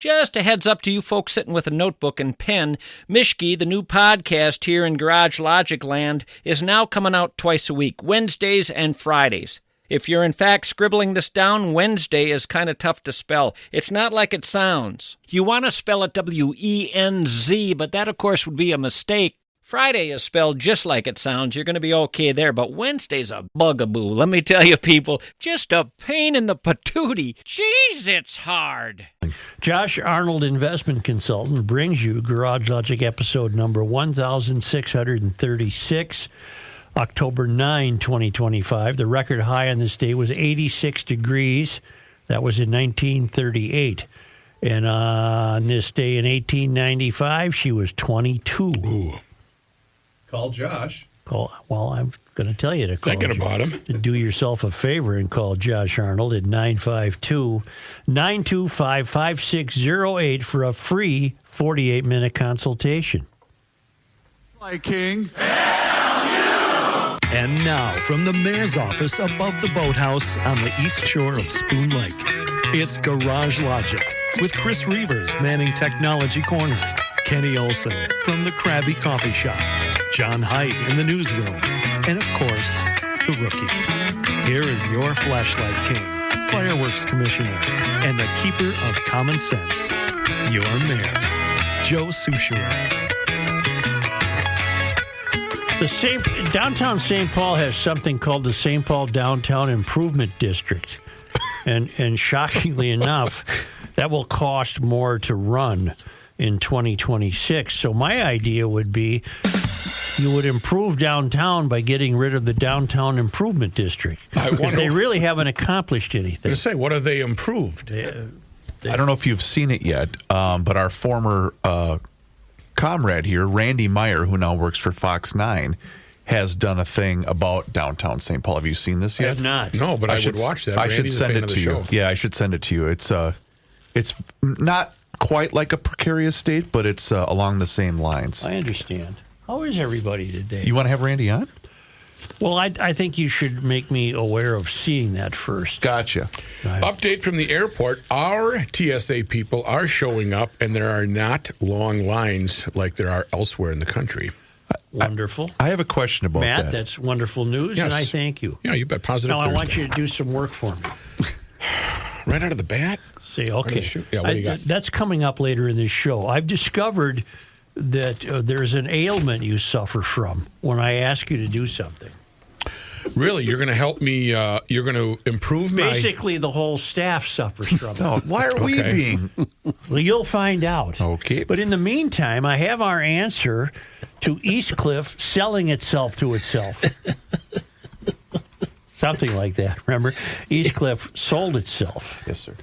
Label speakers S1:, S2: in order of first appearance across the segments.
S1: Just a heads up to you folks sitting with a notebook and pen, Mishki, the new podcast here in Garage Logic Land, is now coming out twice a week, Wednesdays and Fridays. If you're in fact scribbling this down, Wednesday is kind of tough to spell. It's not like it sounds. You want to spell it W-E-N-Z, but that, of course, would be a mistake. Friday is spelled just like it sounds. You're going to be okay there, but Wednesday's a bugaboo. Let me tell you, people, just a pain in the patootie. Jeez, it's hard.
S2: Josh Arnold, investment consultant, brings you Garage Logic episode number 1636, October 9, 2025. The record high on this day was 86 degrees. That was in 1938. And on this day in 1895, she was 22.
S3: Ooh.
S4: Call Josh.
S2: Well, I'm going to tell you to call
S3: Thinking about him.
S2: To do yourself a favor and call Josh Arnold at 952-925-5608 for a free 48-minute consultation.
S4: Hi, King.
S5: And now, from the mayor's office above the boathouse on the east shore of Spoon Lake, it's Garage Logic with Chris Reavers manning Technology Corner, Kenny Olson from the Krabby Coffee Shop, John Heidt in the newsroom, and of course, the rookie. Here is your flashlight king, fireworks commissioner, and the keeper of common sense, your mayor, Joe Soucheray.
S2: Downtown St. Paul has something called the St. Paul Downtown Improvement District. And shockingly enough, that will cost more to run in 2026. So my idea would be you would improve downtown by getting rid of the Downtown Improvement District. They really haven't accomplished anything.
S3: I say, what have they improved?
S4: I don't know if you've seen it yet, but our former comrade here, Randy Meyer, who now works for Fox 9, has done a thing about downtown St. Paul. Have you seen this yet?
S2: I have not.
S3: No, but I would watch that.
S4: I should send it to you. Yeah, I should send it to you. It's not quite like a precarious state, but it's along the same lines.
S2: I understand. How is everybody today?
S4: You want to have Randy on?
S2: Well, I think you should make me aware of seeing that first.
S4: Gotcha.
S3: Update from the airport. Our TSA people are showing up, and there are not long lines like there are elsewhere in the country.
S2: Wonderful.
S4: I have a question about
S2: Matt,
S4: that.
S2: that's wonderful news,
S3: Yes.
S2: and I thank you.
S3: Yeah, you bet. Positive
S2: Now,
S3: Thursday.
S2: I want you to do some work for me.
S3: Right out of the bat?
S2: Say, okay.
S3: Yeah, what do you got?
S2: That's coming up later in this show. I've discovered that there's an ailment you suffer from when I ask you to do something.
S3: Really? You're going to help me? You're going to improve my...
S2: Basically, the whole staff suffers from it.
S4: No, why are we
S3: Okay.
S4: being...
S2: Well, you'll find out.
S4: Okay.
S2: But in the meantime, I have our answer to Eastcliff selling itself to itself. Something like that. Remember? Eastcliff sold itself.
S4: Yes, sir.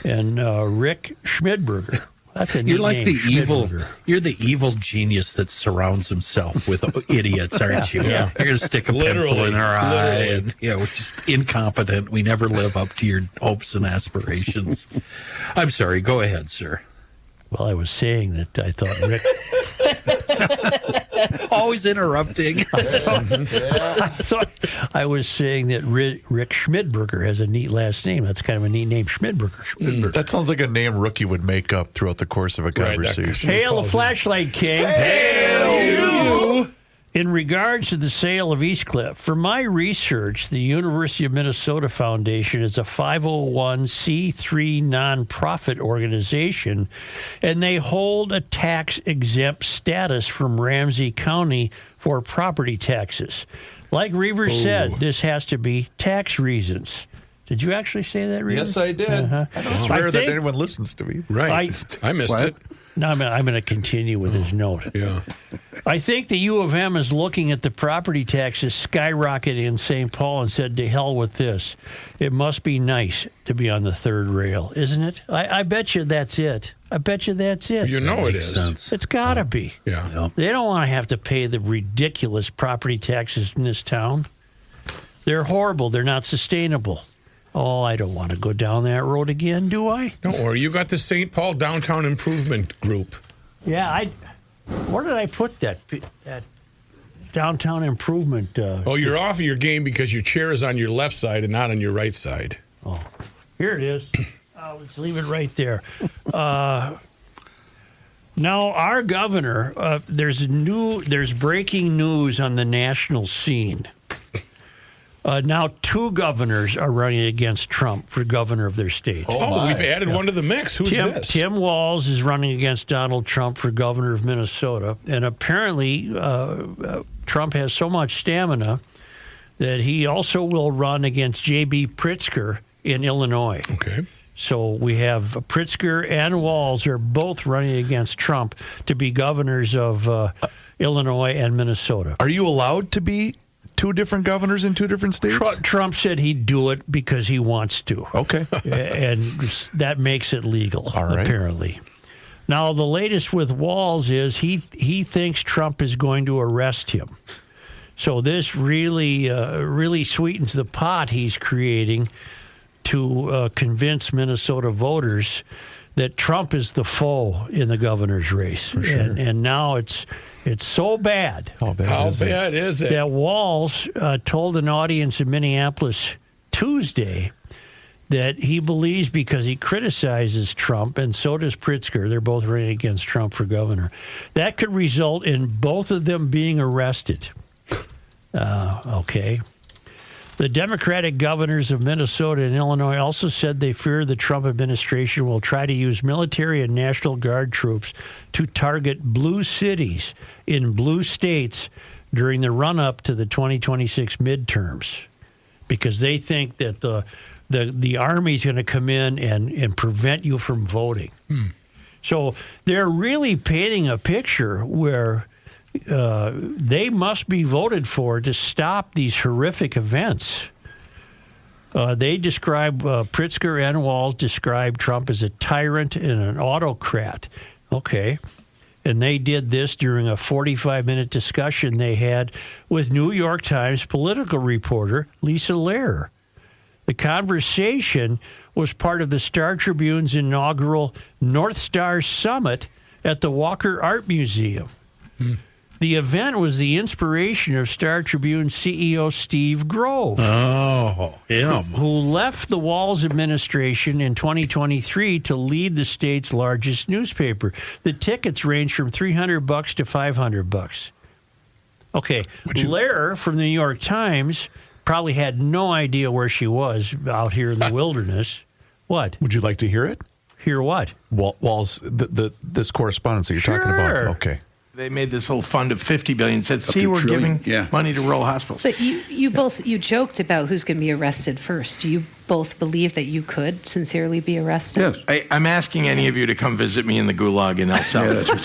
S2: And Rick Schmidberger. That's a neat
S6: You're like
S2: name,
S6: the evil.
S2: Schmidberger.
S6: You're the evil genius that surrounds himself with idiots, aren't you?
S2: Yeah.
S6: You're going to stick a pencil in our eye, and we're just incompetent. We never live up to your hopes and aspirations. I'm sorry. Go ahead, sir.
S2: Well, I was saying that I thought Rick.
S6: Always interrupting.
S2: I was saying that Rick Schmidberger has a neat last name. That's kind of a neat name, Schmidberger.
S4: That sounds like a name Rookie would make up throughout the course of a conversation.
S2: Hail the Flashlight King.
S4: Hail you!
S2: In regards to the sale of Eastcliff, for my research, the University of Minnesota Foundation is a 501c3 nonprofit organization, and they hold a tax-exempt status from Ramsey County for property taxes. Like Reavers said, this has to be tax reasons. Did you actually say that, Reavers?
S4: Yes, I did.
S2: Uh-huh.
S4: I know it's
S2: I
S4: rare that
S2: think-
S4: anyone listens to me.
S3: Right. I missed it.
S2: No, I'm going to continue with his note.
S3: Yeah.
S2: I think the U of M is looking at the property taxes skyrocketing in St. Paul and said, to hell with this. It must be nice to be on the third rail, isn't it? I bet you that's it. I bet you that's it.
S3: You know it is.
S6: Sense.
S2: It's got to be.
S3: Yeah.
S2: They don't want to have to pay the ridiculous property taxes in this town. They're horrible. They're not sustainable. Oh, I don't want to go down that road again, do I?
S3: Don't worry. You got the St. Paul Downtown Improvement Group.
S2: Yeah, where did I put that downtown improvement?
S3: You're off of your game because your chair is on your left side and not on your right side.
S2: Oh, here it is. let's leave it right there. Now, our governor, there's breaking news on the national scene. Now, 2 governors are running against Trump for governor of their state.
S3: We've added one to the mix. Who's this?
S2: Tim Walz is running against Donald Trump for governor of Minnesota. And apparently, Trump has so much stamina that he also will run against J.B. Pritzker in Illinois.
S3: Okay.
S2: So we have Pritzker and Walz are both running against Trump to be governors of Illinois and Minnesota.
S4: Are you allowed to be 2 different governors in 2 different states?
S2: Trump said he'd do it because he wants to.
S4: Okay.
S2: And that makes it legal,
S4: All right.
S2: apparently. Now, the latest with Walz is he thinks Trump is going to arrest him. So this really sweetens the pot he's creating to convince Minnesota voters that Trump is the foe in the governor's race.
S3: For sure.
S2: And now it's so bad.
S3: How bad is it?
S2: That Walz told an audience in Minneapolis Tuesday that he believes, because he criticizes Trump, and so does Pritzker, they're both running against Trump for governor, that could result in both of them being arrested. Okay. The Democratic governors of Minnesota and Illinois also said they fear the Trump administration will try to use military and National Guard troops to target blue cities in blue states during the run-up to the 2026 midterms, because they think that the Army's going to come in and prevent you from voting. So they're really painting a picture where they must be voted for to stop these horrific events. They describe, Pritzker and Walz describe Trump as a tyrant and an autocrat. Okay. And they did this during a 45-minute discussion they had with New York Times political reporter Lisa Lehrer. The conversation was part of the Star Tribune's inaugural North Star Summit at the Walker Art Museum. The event was the inspiration of Star Tribune CEO Steve Grove.
S6: Oh, him.
S2: Who left the Walz administration in 2023 to lead the state's largest newspaper. The tickets range from $300 to $500. Okay, Lehrer from the New York Times probably had no idea where she was out here in the wilderness. What?
S4: Would you like to hear it?
S2: Hear what?
S4: Walz, this correspondence that you're talking about. Okay.
S7: They made this whole fund of $50 billion. Said, "See, we're giving money to rural hospitals."
S8: But you joked about who's going to be arrested first. Do you both believe that you could sincerely be arrested?
S7: Yes. I'm asking any of you to come visit me in the gulag in El Salvador.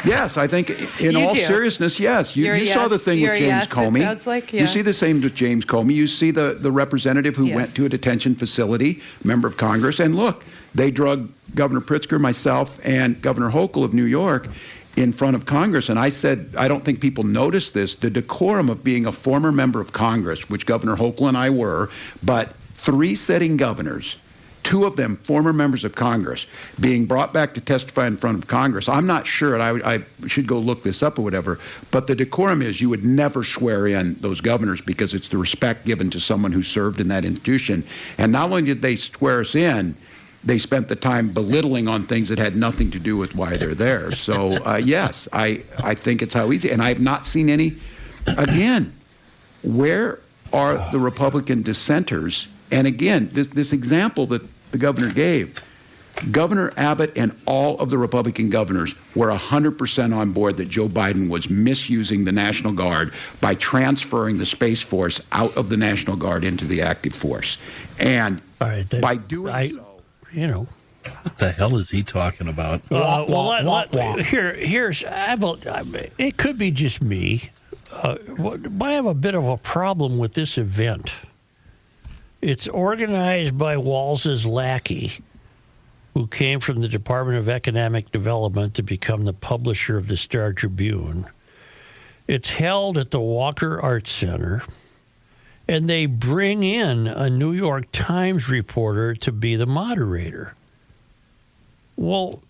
S9: Yes, I think in all seriousness, yes. You saw the thing with James Comey.
S8: It sounds like,
S9: You see the same with James Comey. You see the representative who went to a detention facility, member of Congress, and look, they drug Governor Pritzker, myself, and Governor Hochul of New York in front of Congress. And I said, I don't think people notice this, the decorum of being a former member of Congress, which Governor Hochul and I were, but 3 sitting governors, 2 of them former members of Congress, being brought back to testify in front of Congress. I'm not sure, and I should go look this up or whatever, but the decorum is you would never swear in those governors because it's the respect given to someone who served in that institution. And not only did they swear us in, they spent the time belittling on things that had nothing to do with why they're there. So, yes, I think it's how easy. And I have not seen any. Again, where are the Republican dissenters? And again, this example that the governor gave, Governor Abbott and all of the Republican governors were 100% on board that Joe Biden was misusing the National Guard by transferring the Space Force out of the National Guard into the active force. And by doing so,
S6: what the hell is he talking about?
S2: It could be just me. I have a bit of a problem with this event. It's organized by Walz's lackey, who came from the Department of Economic Development to become the publisher of the Star Tribune. It's held at the Walker Arts Center, and they bring in a New York Times reporter to be the moderator. Well,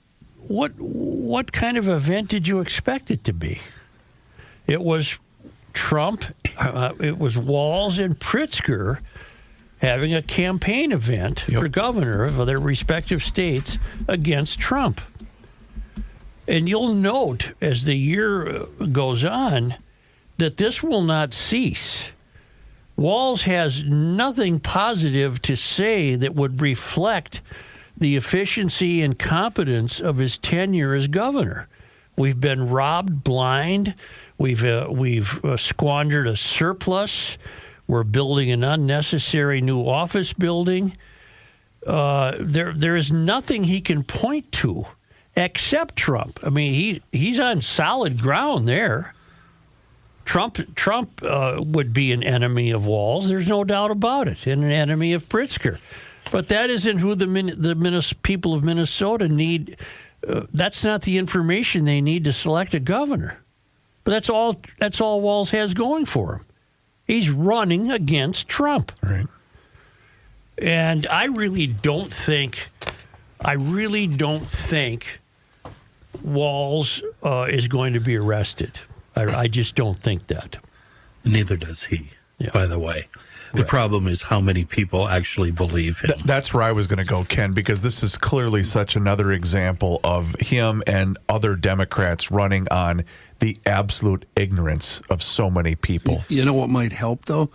S2: what kind of event did you expect it to be? It was Trump, it was Walz and Pritzker having a campaign event for governor of their respective states against Trump. And you'll note as the year goes on that this will not cease. Walz has nothing positive to say that would reflect the efficiency and competence of his tenure as governor. We've been robbed blind. We've squandered a surplus. We're building an unnecessary new office building. There is nothing he can point to except Trump. I mean, he's on solid ground there. Trump would be an enemy of Walz. There's no doubt about it, and an enemy of Pritzker. But that isn't who the people of Minnesota need. That's not the information they need to select a governor. But that's all Walz has going for him. He's running against Trump.
S4: Right.
S2: And I really don't think Walz is going to be arrested. I just don't think that.
S6: Neither does he, by the way. The problem is how many people actually believe him.
S4: That's where I was going to go, Ken, because this is clearly such another example of him and other Democrats running on the absolute ignorance of so many people.
S10: You know what might help, though?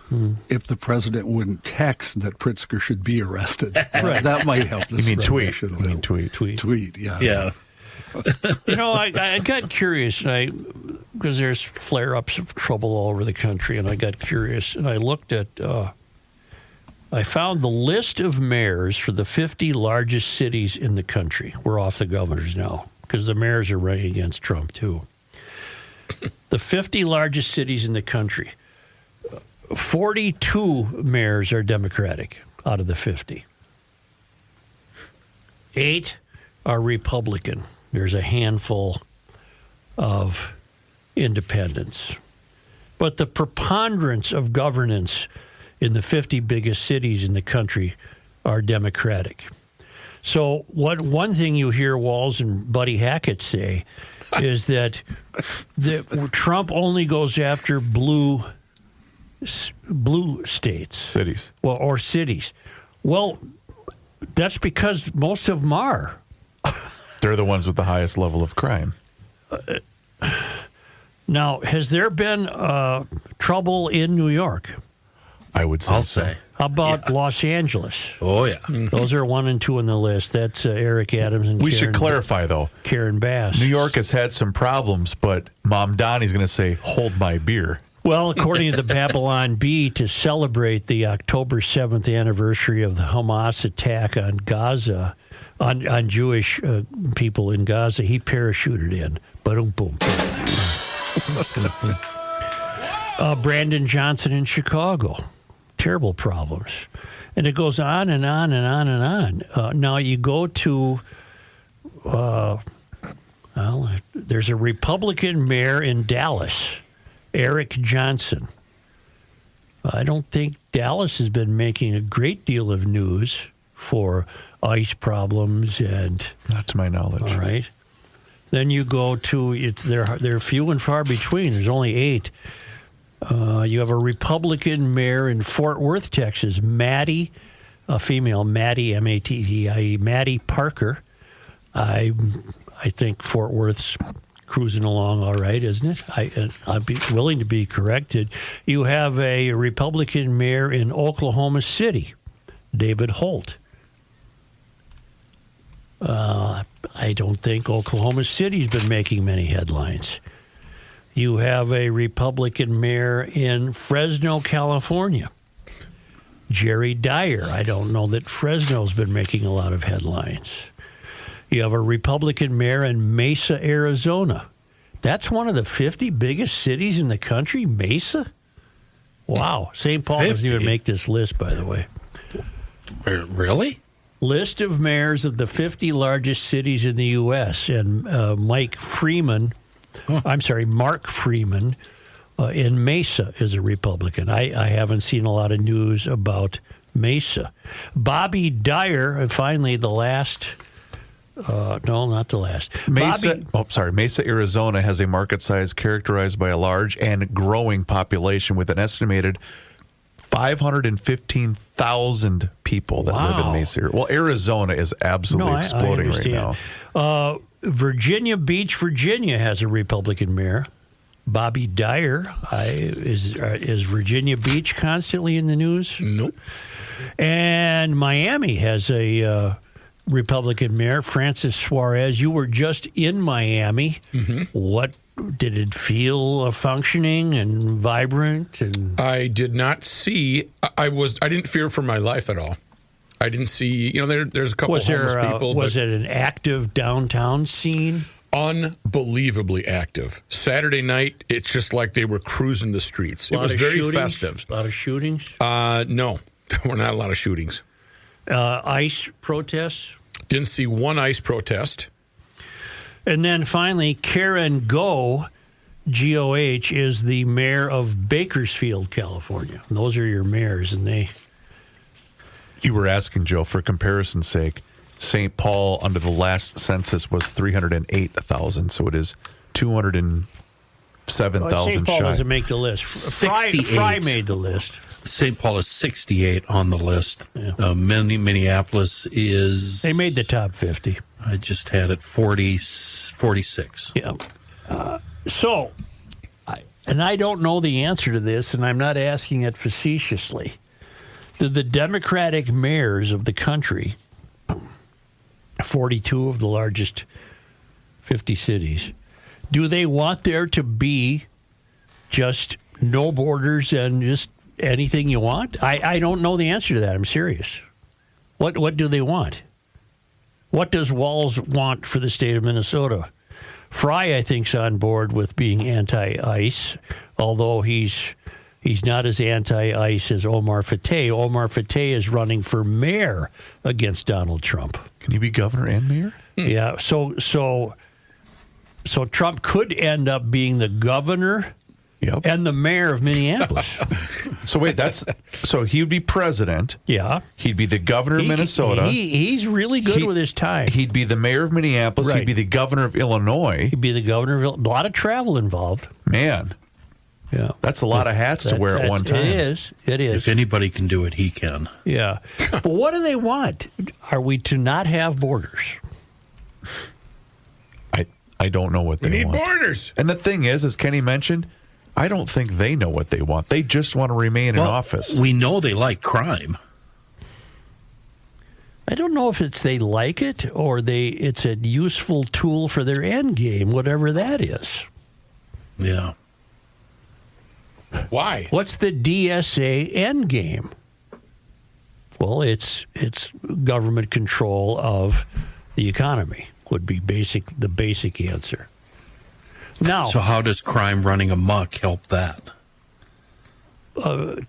S10: If the president wouldn't text that Pritzker should be arrested.
S2: Right.
S10: That might help the
S4: tweet.
S10: Tweet, yeah.
S6: Yeah.
S2: You know, I got curious, because there's flare-ups of trouble all over the country, and I got curious, and I looked at, I found the list of mayors for the 50 largest cities in the country. We're off the governors now, because the mayors are running against Trump, too. The 50 largest cities in the country, 42 mayors are Democratic out of the 50. 8 are Republican. There's a handful of independents. But the preponderance of governance in the 50 biggest cities in the country are Democratic. So one thing you hear Walz and Buddy Hackett say is that Trump only goes after blue states.
S4: Cities.
S2: Well, or cities. Well, that's because most of them are.
S4: They're the ones with the highest level of crime.
S2: Now, has there been trouble in New York?
S4: I would say
S6: I'll
S4: so.
S6: say.
S2: How about Los Angeles?
S6: Oh, yeah.
S2: Those are 1 and 2 on the list. That's Eric Adams and
S4: We
S2: Karen,
S4: should clarify, though.
S2: Karen Bass.
S4: New York has had some problems, but Mom Donnie's going to say, hold my beer.
S2: Well, according to the Babylon Bee, to celebrate the October 7th anniversary of the Hamas attack on Gaza, on Jewish people in Gaza, he parachuted in. Boom, boom, boom. Brandon Johnson in Chicago. Terrible problems. And it goes on and on and on and on. Now you go to, there's a Republican mayor in Dallas, Eric Johnson. I don't think Dallas has been making a great deal of news for ICE problems and...
S4: Not to my knowledge.
S2: All right. Then you go to, they're few and far between. There's only 8. You have a Republican mayor in Fort Worth, Texas, Maddie, a female, Maddie, M-A-T-T-I-E, Maddie Parker. I think Fort Worth's cruising along all right, isn't it? I'd be willing to be corrected. You have a Republican mayor in Oklahoma City, David Holt. I don't think Oklahoma City's been making many headlines. You have a Republican mayor in Fresno, California, Jerry Dyer. I don't know that Fresno's been making a lot of headlines. You have a Republican mayor in Mesa, Arizona. That's one of the 50 biggest cities in the country, Mesa? Wow. St. Paul doesn't even make this list, by the way.
S6: Really?
S2: List of mayors of the 50 largest cities in the U.S. And Mark Freeman in Mesa is a Republican. I haven't seen a lot of news about Mesa. Bobby Dyer, finally the last... no, not the last.
S4: Mesa, Arizona has a market size characterized by a large and growing population with an estimated 515,000 people that live in Mesa. Well, Arizona is absolutely exploding right now.
S2: Virginia Beach, Virginia has a Republican mayor. Bobby Dyer. Is Virginia Beach constantly in the news?
S3: Nope.
S2: And Miami has a Republican mayor, Francis Suarez. You were just in Miami. Mm-hmm. What did it feel functioning and vibrant? And
S3: I did not see. I didn't fear for my life at all. I didn't see. There's a couple homeless people.
S2: Was it an active downtown scene?
S3: Unbelievably active. Saturday night, it's just like they were cruising the streets. It was very festive.
S2: A lot of shootings?
S3: No, there were not a lot of shootings.
S2: ICE protests?
S3: Didn't see one ICE protest.
S2: And then finally, Karen Goh, G-O-H, is the mayor of Bakersfield, California. And those are your mayors, and they...
S4: You were asking, Joe, for comparison's sake, St. Paul under the last census was 308,000, so it is 207,000
S2: St. Paul
S4: shy.
S2: doesn't make the list. Fry made the list.
S6: St. Paul is 68 on the list. Yeah. Minneapolis is...
S2: They made the top 50.
S6: I just had it 46.
S2: Yeah. And I don't know the answer to this, and I'm not asking it facetiously. Do the Democratic mayors of the country, 42 of the largest 50 cities, do they want there to be just no borders and just anything you want? I don't know the answer to that. I'm serious. What do they want? What does Walz want for the state of Minnesota? Fry, I think, is on board with being anti-ICE, although he's not as anti-ICE as Omar Fateh. Omar Fateh is running for mayor against Donald Trump.
S4: Can he be governor and mayor?
S2: Yeah, so Trump could end up being the governor and the mayor of Minneapolis.
S4: So wait, so he would be president.
S2: Yeah.
S4: He'd be the governor of Minnesota.
S2: He's really good with his time.
S4: He'd be the mayor of Minneapolis.
S2: Right.
S4: He'd be the governor of Illinois.
S2: He'd be the governor of a lot of travel involved.
S4: Man.
S2: Yeah.
S4: That's a lot of hats to wear at one time.
S2: It is.
S6: If anybody can do it, he can.
S2: Yeah. But what do they want? Are we to not have borders?
S4: I don't know what they want.
S3: We need borders.
S4: And the thing is, as Kenny mentioned, I don't think they know what they want. They just want to remain in office.
S6: We know they like crime.
S2: I don't know if they like it or it's a useful tool for their end game, whatever that is.
S6: Yeah.
S3: Why?
S2: What's the DSA end game? Well, it's government control of the economy would be the basic answer. Now,
S6: so how does crime running amok help that?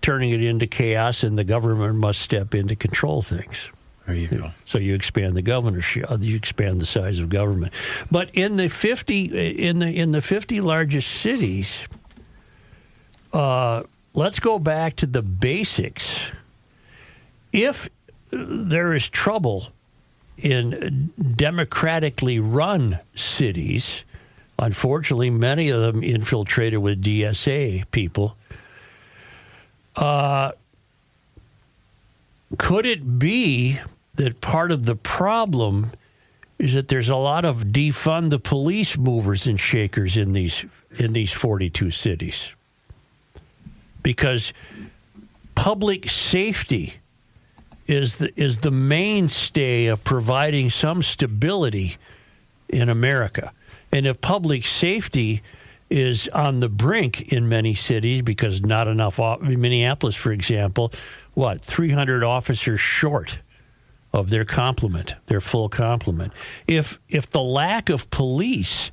S2: Turning it into chaos, and the government must step in to control things.
S6: There you go.
S2: So you expand the governorship, you expand the size of government. But in the 50 largest cities, let's go back to the basics. If there is trouble in democratically run cities, unfortunately, many of them infiltrated with DSA people. Could it be that part of the problem is that there's a lot of defund the police movers and shakers in these 42 cities? Because public safety is the mainstay of providing some stability in America. And if public safety is on the brink in many cities because not enough, Minneapolis, for example, 300 officers short of their full complement. If the lack of police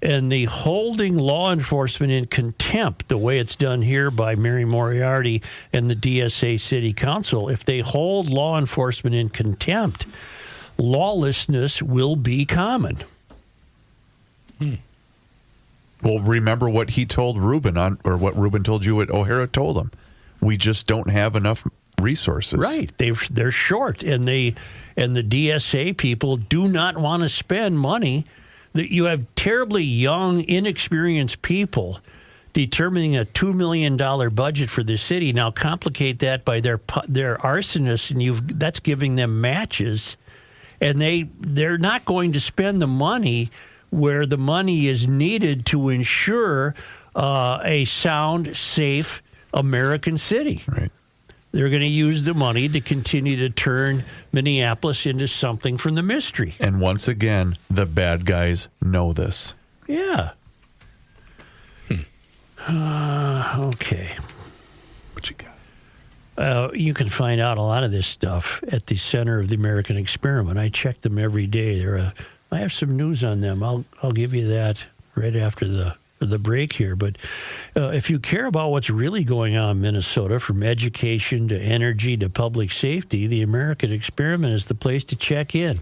S2: and the holding law enforcement in contempt, the way it's done here by Mary Moriarty and the DSA City Council, if they hold law enforcement in contempt, lawlessness will be common.
S4: Well, remember what he told Ruben or what Ruben told you, what O'Hara told him. We just don't have enough resources.
S2: Right. They're short, and the DSA people do not want to spend money. That you have terribly young, inexperienced people determining a $2 million budget for the city. Now complicate that by their arsonists, and that's giving them matches, and they're not going to spend the money where the money is needed to ensure a sound, safe American city.
S4: Right.
S2: They're going to use the money to continue to turn Minneapolis into something from the mystery.
S4: And once again, the bad guys know this.
S2: Yeah. Okay.
S3: What you got?
S2: You can find out a lot of this stuff at the Center of the American Experiment. I check them every day. I have some news on them. I'll give you that right after the break here. But if you care about what's really going on in Minnesota, from education to energy to public safety, the American Experiment is the place to check in.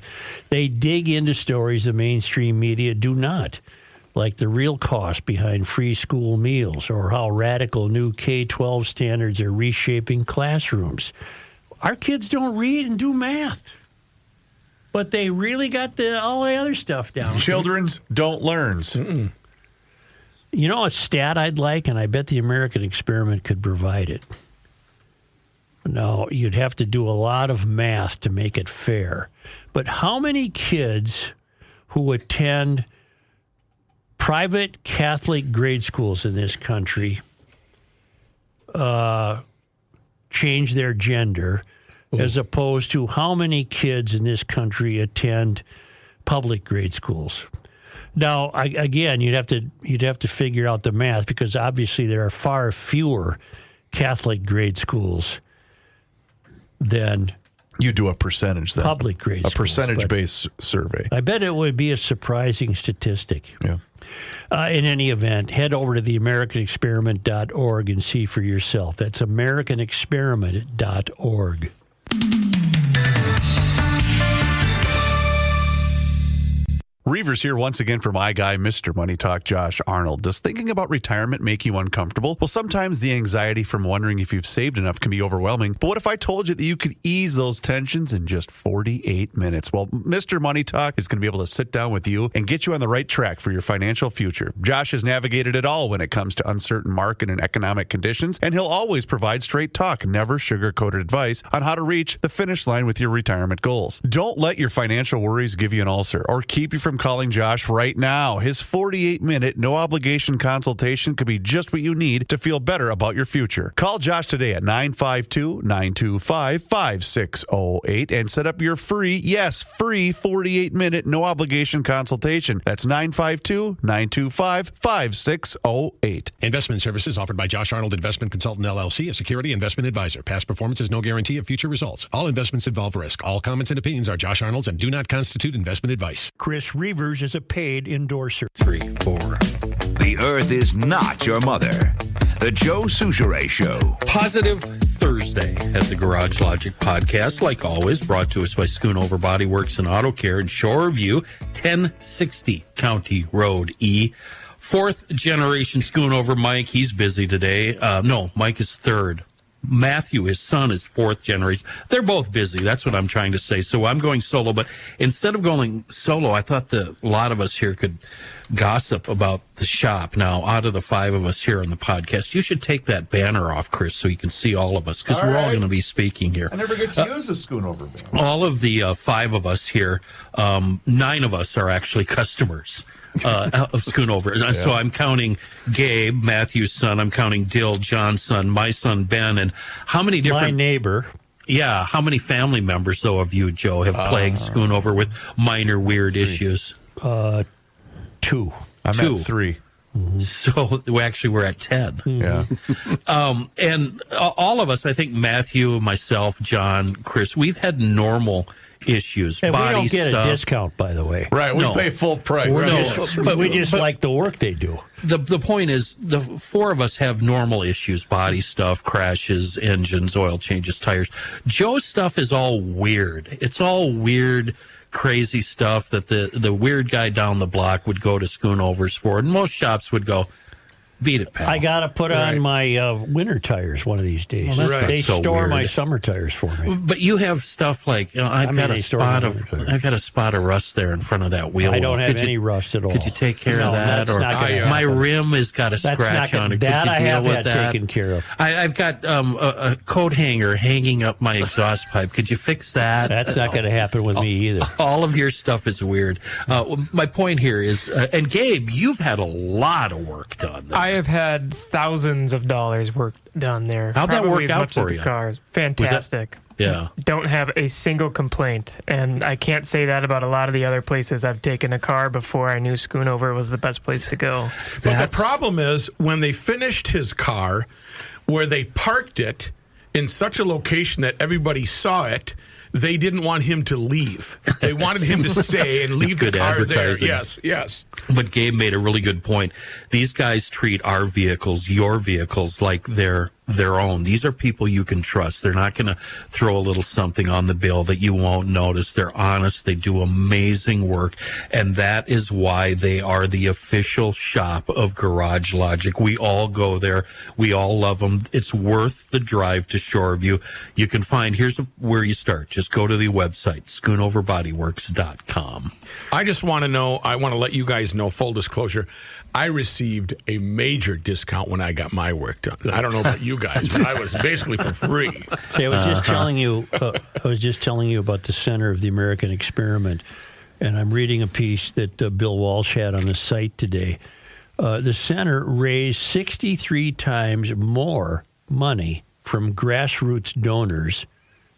S2: They dig into stories the mainstream media do not, like the real cost behind free school meals or how radical new K-12 standards are reshaping classrooms. Our kids don't read and do math, but they really got all the other stuff down.
S4: Children's don't learns.
S3: Mm-mm.
S2: You know a stat I'd like, and I bet the American Experiment could provide it. Now, you'd have to do a lot of math to make it fair. But how many kids who attend private Catholic grade schools in this country change their gender, as opposed to how many kids in this country attend public grade schools? Now, again, you'd have to figure out the math, because obviously there are far fewer Catholic grade schools than
S4: you do a percentage then.
S2: Public grade schools.
S4: A percentage-based survey.
S2: I bet it would be a surprising statistic.
S4: Yeah.
S2: In any event, head over to theamericanexperiment.org and see for yourself. That's americanexperiment.org.
S4: Reavers here once again for my guy, Mr. Money Talk, Josh Arnold. Does thinking about retirement make you uncomfortable? Well, sometimes the anxiety from wondering if you've saved enough can be overwhelming. But what if I told you that you could ease those tensions in just 48 minutes? Well, Mr. Money Talk is going to be able to sit down with you and get you on the right track for your financial future. Josh has navigated it all when it comes to uncertain market and economic conditions, and he'll always provide straight talk, never sugar-coated advice on how to reach the finish line with your retirement goals. Don't let your financial worries give you an ulcer or keep you from calling Josh right now. His 48-minute, no-obligation consultation could be just what you need to feel better about your future. Call Josh today at 952-925-5608 and set up your free 48-minute, no-obligation consultation. That's 952-925-5608.
S11: Investment services offered by Josh Arnold Investment Consultant, LLC, a security investment advisor. Past performance is no guarantee of future results. All investments involve risk. All comments and opinions are Josh Arnold's and do not constitute investment advice.
S2: Chris Reavers is a paid endorser.
S6: 3, 4.
S12: The Earth is not your mother. The Joe Souchere Show.
S6: Positive Thursday at the Garage Logic podcast, like always, brought to us by Schoonover Body Works and Auto Care in Shoreview, 1060 County Road E. Fourth generation Schoonover. Mike, he's busy today. No, Mike is third. Matthew, his son, is fourth generation. They're both busy. That's what I'm trying to say. So I'm going solo. But instead of going solo, I thought that a lot of us here could gossip about the shop. Now, out of the 5 of us here on the podcast, you should take that banner off, Chris, so you can see all of us, because we're all going to be speaking here.
S4: I never get to use the Schoonover banner.
S6: All of the 5 of us here, 9 of us are actually customers of Schoonover. Yeah. So I'm counting Gabe, Matthew's son. I'm counting Dill, John's son, my son, Ben. And how many different...
S2: My neighbor.
S6: Yeah. How many family members, though, of you, Joe, have plagued Schoonover with minor weird issues?
S2: 2.
S4: I'm at 3.
S6: Mm-hmm. So we're at 10.
S4: Yeah.
S6: And all of us, I think Matthew, myself, John, Chris, we've had normal issues.
S2: And
S6: body
S2: we don't get
S6: stuff.
S2: A discount, by the way.
S4: Right, we pay full price.
S2: But we just like the work they do.
S6: The point is, the 4 of us have normal issues: body stuff, crashes, engines, oil changes, tires. Joe's stuff is all weird. It's all weird, crazy stuff that the weird guy down the block would go to Schoonovers for, and most shops would go, Beat it, pal.
S2: I got to put on my winter tires one of these days.
S6: Well, that's not
S2: They
S6: so
S2: store
S6: weird.
S2: my summer tires for me.
S6: But you have stuff like, I've got a spot of rust there in front of that wheel.
S2: I don't have any rust at all.
S6: Could you take care of that?
S2: That's
S6: Or
S2: not gonna happen.
S6: my rim has got a scratch on it.
S2: That
S6: Could you
S2: I have
S6: deal
S2: had
S6: with that?
S2: taken care of.
S6: I've got a coat hanger hanging up my exhaust pipe. Could you fix that?
S2: That's not going to happen with me either.
S6: All of your stuff is weird. My point here is, and Gabe, you've had a lot of work done there.
S13: I have had thousands of dollars work done there.
S6: How'd that
S13: Probably
S6: work
S13: as
S6: out
S13: much as
S6: for
S13: the
S6: you?
S13: Cars. Fantastic.
S6: Yeah.
S13: Don't have a single complaint. And I can't say that about a lot of the other places I've taken a car before I knew Schoonover was the best place to go.
S3: But the problem is when they finished his car, where they parked it in such a location that everybody saw it, they didn't want him to leave. They wanted him to stay and leave the
S6: good
S3: car there.
S6: advertising.
S3: Yes.
S6: But Gabe made a really good point. These guys treat our vehicles, your vehicles, like they're their own. These are people you can trust. They're not going to throw a little something on the bill that you won't notice. They're honest. They do amazing work. And that is why they are the official shop of Garage Logic. We all go there. We all love them. It's worth the drive to Shoreview. You can find, here's where you start. Just go to the website, schoonoverbodyworks.com.
S3: I just want to know, I want to let you guys know, full disclosure, I received a major discount when I got my work done. I don't know about you guys, but I was basically for free.
S2: See, I was just telling you. I was just telling you about the Center of the American Experiment, and I'm reading a piece that Bill Walsh had on the site today. The center raised 63 times more money from grassroots donors.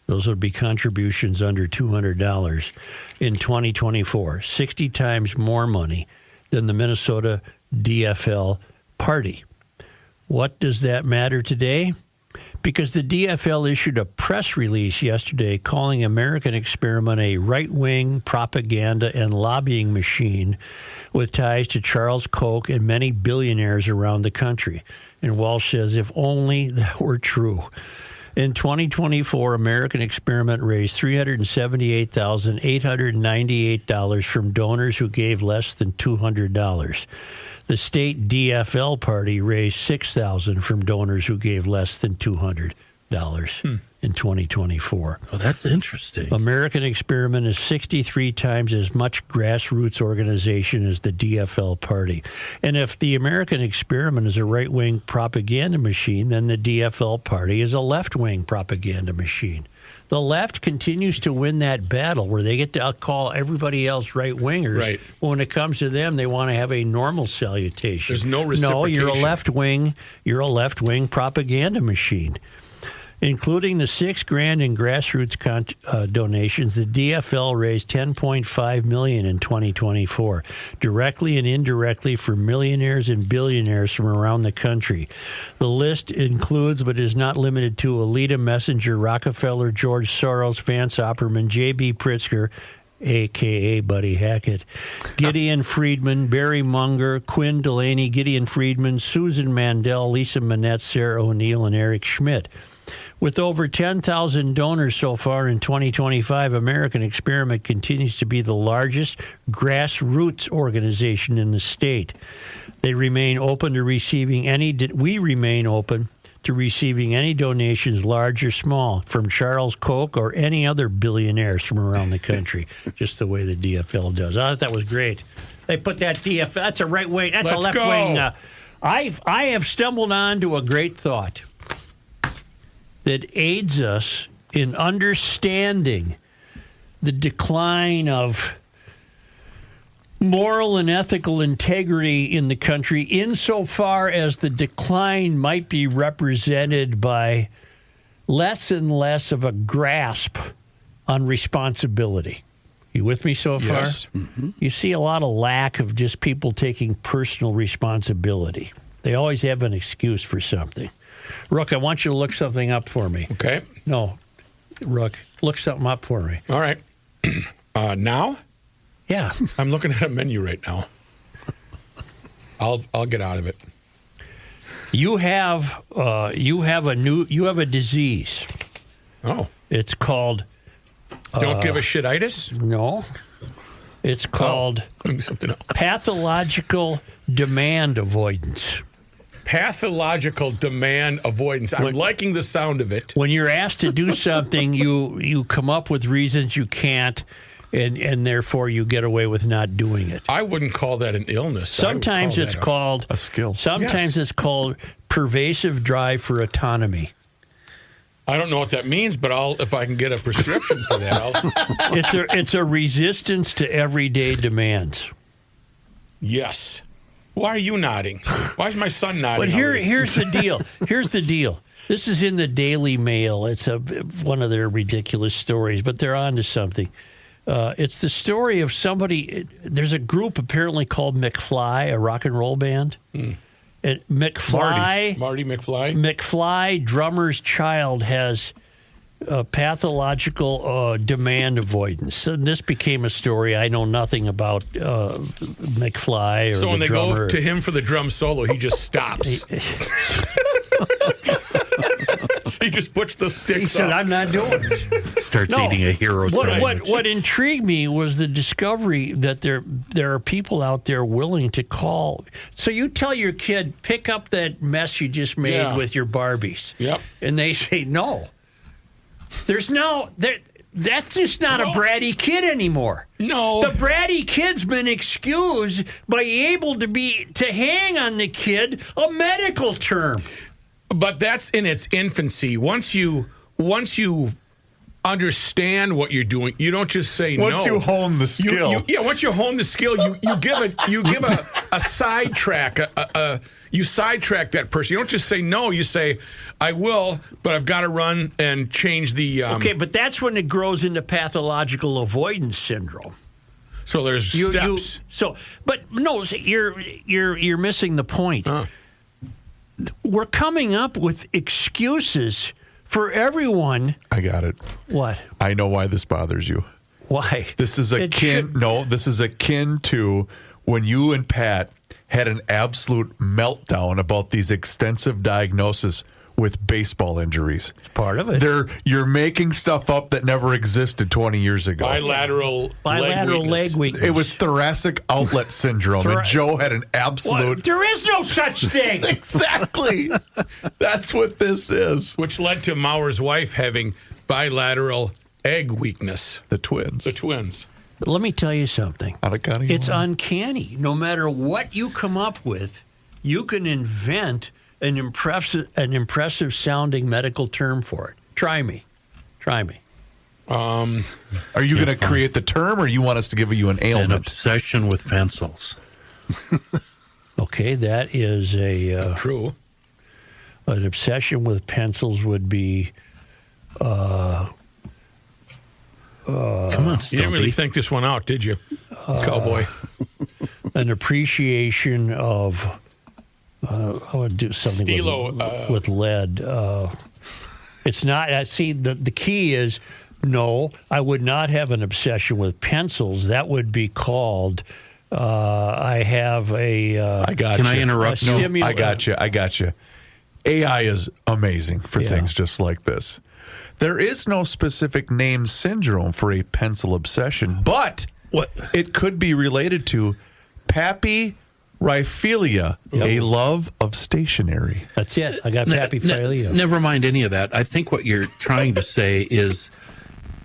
S2: Those would be contributions under $200 in 2024. 60 times more money than the Minnesota DFL party. What does that matter today? Because the DFL issued a press release yesterday calling American Experiment a right-wing propaganda and lobbying machine with ties to Charles Koch and many billionaires around the country. And Walsh says, if only that were true. In 2024, American Experiment raised $378,898 from donors who gave less than $200. The state DFL party raised $6,000 from donors who gave less than $200 in 2024.
S6: Oh, that's interesting.
S2: American Experiment is 63 times as much grassroots organization as the DFL party. And if the American Experiment is a right-wing propaganda machine, then the DFL party is a left-wing propaganda machine. The left continues to win that battle where they get to call everybody else right-wingers.
S3: Right.
S2: When it comes to them, they want to have a normal salutation.
S3: There's no reciprocation.
S2: No, you're a left-wing propaganda machine. Including the $6,000 in grassroots donations, the DFL raised $10.5 million in 2024, directly and indirectly for millionaires and billionaires from around the country. The list includes, but is not limited to, Alita Messenger, Rockefeller, George Soros, Vance Opperman, J.B. Pritzker, a.k.a. Buddy Hackett, Gideon Friedman, Barry Munger, Quinn Delaney, Gideon Friedman, Susan Mandel, Lisa Manette, Sarah O'Neill, and Eric Schmidt. With over 10,000 donors so far in 2025, American Experiment continues to be the largest grassroots organization in the state. We remain open to receiving any donations, large or small, from Charles Koch or any other billionaires from around the country, just the way the DFL does. I thought that was great. They put that DFL, that's a right wing, that's
S3: Let's
S2: a left
S3: go.
S2: wing. I have stumbled on to a great thought that aids us in understanding the decline of moral and ethical integrity in the country, insofar as the decline might be represented by less and less of a grasp on responsibility. You with me so far?
S3: Yes.
S2: Mm-hmm. You see a lot of lack of just people taking personal responsibility. They always have an excuse for something. Rook, I want you to look something up for me.
S3: Okay.
S2: No, Rook, look something up for me.
S3: All right. Now?
S2: Yeah.
S3: I'm looking at a menu right now. I'll get out of it.
S2: You have a disease.
S3: Oh.
S2: It's called
S3: Don't give a shit-itis?
S2: No. It's called
S3: something else.
S2: pathological demand avoidance.
S3: Pathological demand avoidance. I'm liking the sound of it.
S2: When you're asked to do something, you come up with reasons you can't, and therefore you get away with not doing it.
S3: I wouldn't call that an illness.
S2: Sometimes it's called
S4: a skill.
S2: Sometimes it's called pervasive drive for autonomy.
S3: I don't know what that means, but if I can get a prescription for that,
S2: it's a resistance to everyday demands.
S3: Yes. Why are you nodding? Why is my son nodding?
S2: But here's the deal. Here's the deal. This is in the Daily Mail. It's one of their ridiculous stories, but they're on to something. It's the story of somebody. There's a group apparently called McFly, a rock and roll band. And McFly,
S3: Marty McFly.
S2: McFly, drummer's child, has pathological demand avoidance. And this became a story. I know nothing about McFly or
S3: So when
S2: the
S3: they
S2: drummer.
S3: go to him for the drum solo, he just stops. He just puts the sticks
S2: He said,
S3: up.
S2: I'm not doing it.
S6: Starts eating a hero sandwich.
S2: What intrigued me was the discovery that there are people out there willing to call. So you tell your kid, pick up that mess you just made with your Barbies.
S3: Yep.
S2: And they say, no. That's just not a bratty kid anymore.
S3: No.
S2: The bratty kid's been excused by able to hang on the kid, a medical term.
S3: But that's in its infancy. Once you understand what you're doing, you don't just say no.
S4: Once you hone the skill.
S3: Once you hone the skill, you give a sidetrack. You sidetrack that person. You don't just say no. You say, I will, but I've got to run and change the.
S2: Okay, but that's when it grows into pathological avoidance syndrome.
S3: So there's steps.
S2: You're missing the point. We're coming up with excuses for everyone.
S4: I got it.
S2: What?
S4: I know why this bothers you.
S2: Why?
S4: This is akin to when you and Pat had an absolute meltdown about these extensive diagnoses with baseball injuries.
S2: It's part of it.
S4: You're making stuff up that never existed 20 years ago.
S3: Bilateral
S2: leg weakness.
S4: It was thoracic outlet syndrome, and Joe had an absolute...
S2: What? There is no such thing.
S4: Exactly. That's what this is.
S3: Which led to Mauer's wife having bilateral egg weakness.
S4: The twins.
S2: But let me tell you something. It's uncanny. No matter what you come up with, you can invent an impressive sounding medical term for it. Try me.
S4: Are you going to create the term, or you want us to give you an ailment?
S6: An obsession with pencils.
S2: Okay, that is
S3: true.
S2: An obsession with pencils would be.
S6: Come on, Stumpy.
S3: You didn't really think this one out, did you, cowboy?
S2: An appreciation of. I would do something with lead. It's not. See, the key is no. I would not have an obsession with pencils. That would be called. I have a.
S4: I got
S6: Can
S4: you.
S6: I interrupt?
S4: No, I got you. AI is amazing for things just like this. There is no specific name syndrome for a pencil obsession, but it could be related to papyrophilia, a love of stationery.
S2: That's it. I got papyrophilia.
S6: Never mind any of that. I think what you're trying to say is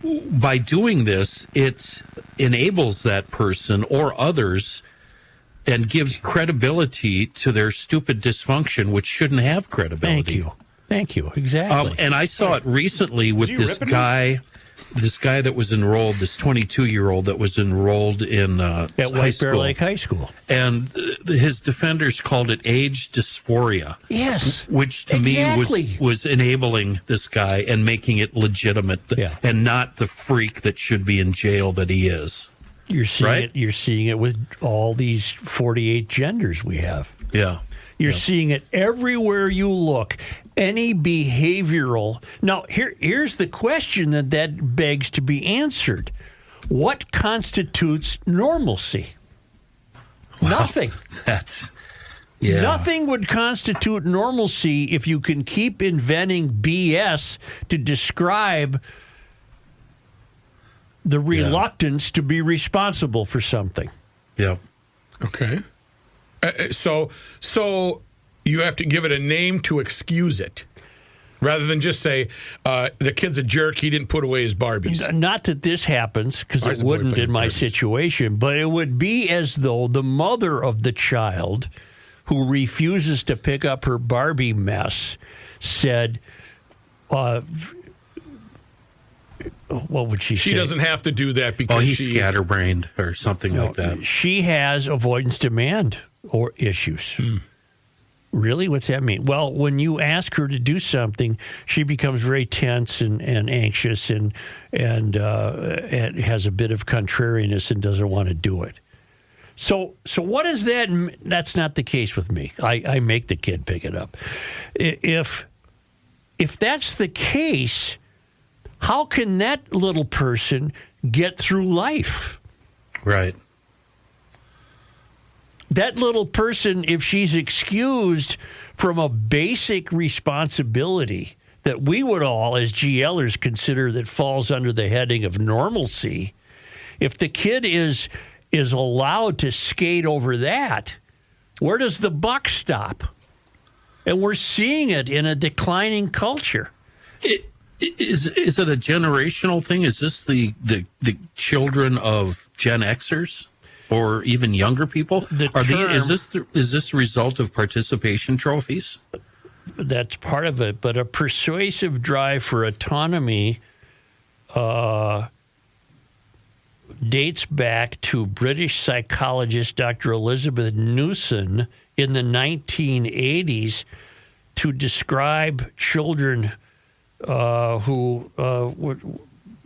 S6: by doing this, it enables that person or others and gives credibility to their stupid dysfunction, which shouldn't have credibility.
S2: Thank you. Exactly.
S6: And I saw it recently with this guy that was enrolled, this 22-year-old that was enrolled in
S2: at White Bear Lake High School.
S6: And his defenders called it age dysphoria.
S2: Yes.
S6: Which to me was enabling this guy and making it legitimate and not the freak that should be in jail that he is.
S2: You're seeing it with all these 48 genders we have.
S6: Yeah.
S2: You're seeing it everywhere you look. Any behavioral. Now, here's the question that begs to be answered. What constitutes normalcy?
S6: Wow.
S2: Nothing.
S6: Yeah.
S2: Nothing would constitute normalcy if you can keep inventing BS to describe the reluctance to be responsible for something.
S6: Yeah.
S3: Okay. So You have to give it a name to excuse it. Rather than just say, the kid's a jerk, he didn't put away his Barbies.
S2: Not that this happens, because it wouldn't in my situation, but it would be as though the mother of the child who refuses to pick up her Barbie mess said, what would she say?
S3: She doesn't have to do that because
S6: he's scatterbrained or something like that.
S2: She has avoidance demand or issues. Really? What's that mean? Well, when you ask her to do something, she becomes very tense and anxious and has a bit of contrariness and doesn't want to do it. So what is that? That's not the case with me. I make the kid pick it up. If that's the case, how can that little person get through life?
S6: Right.
S2: That little person, if she's excused from a basic responsibility that we would all, as GLers, consider that falls under the heading of normalcy, if the kid is allowed to skate over that, where does the buck stop? And we're seeing it in a declining culture.
S6: Is it a generational thing? Is this the children of Gen Xers? Or even younger people? Is this the result of participation trophies?
S2: That's part of it, but a persuasive drive for autonomy dates back to British psychologist Dr. Elizabeth Newson in the 1980s to describe children who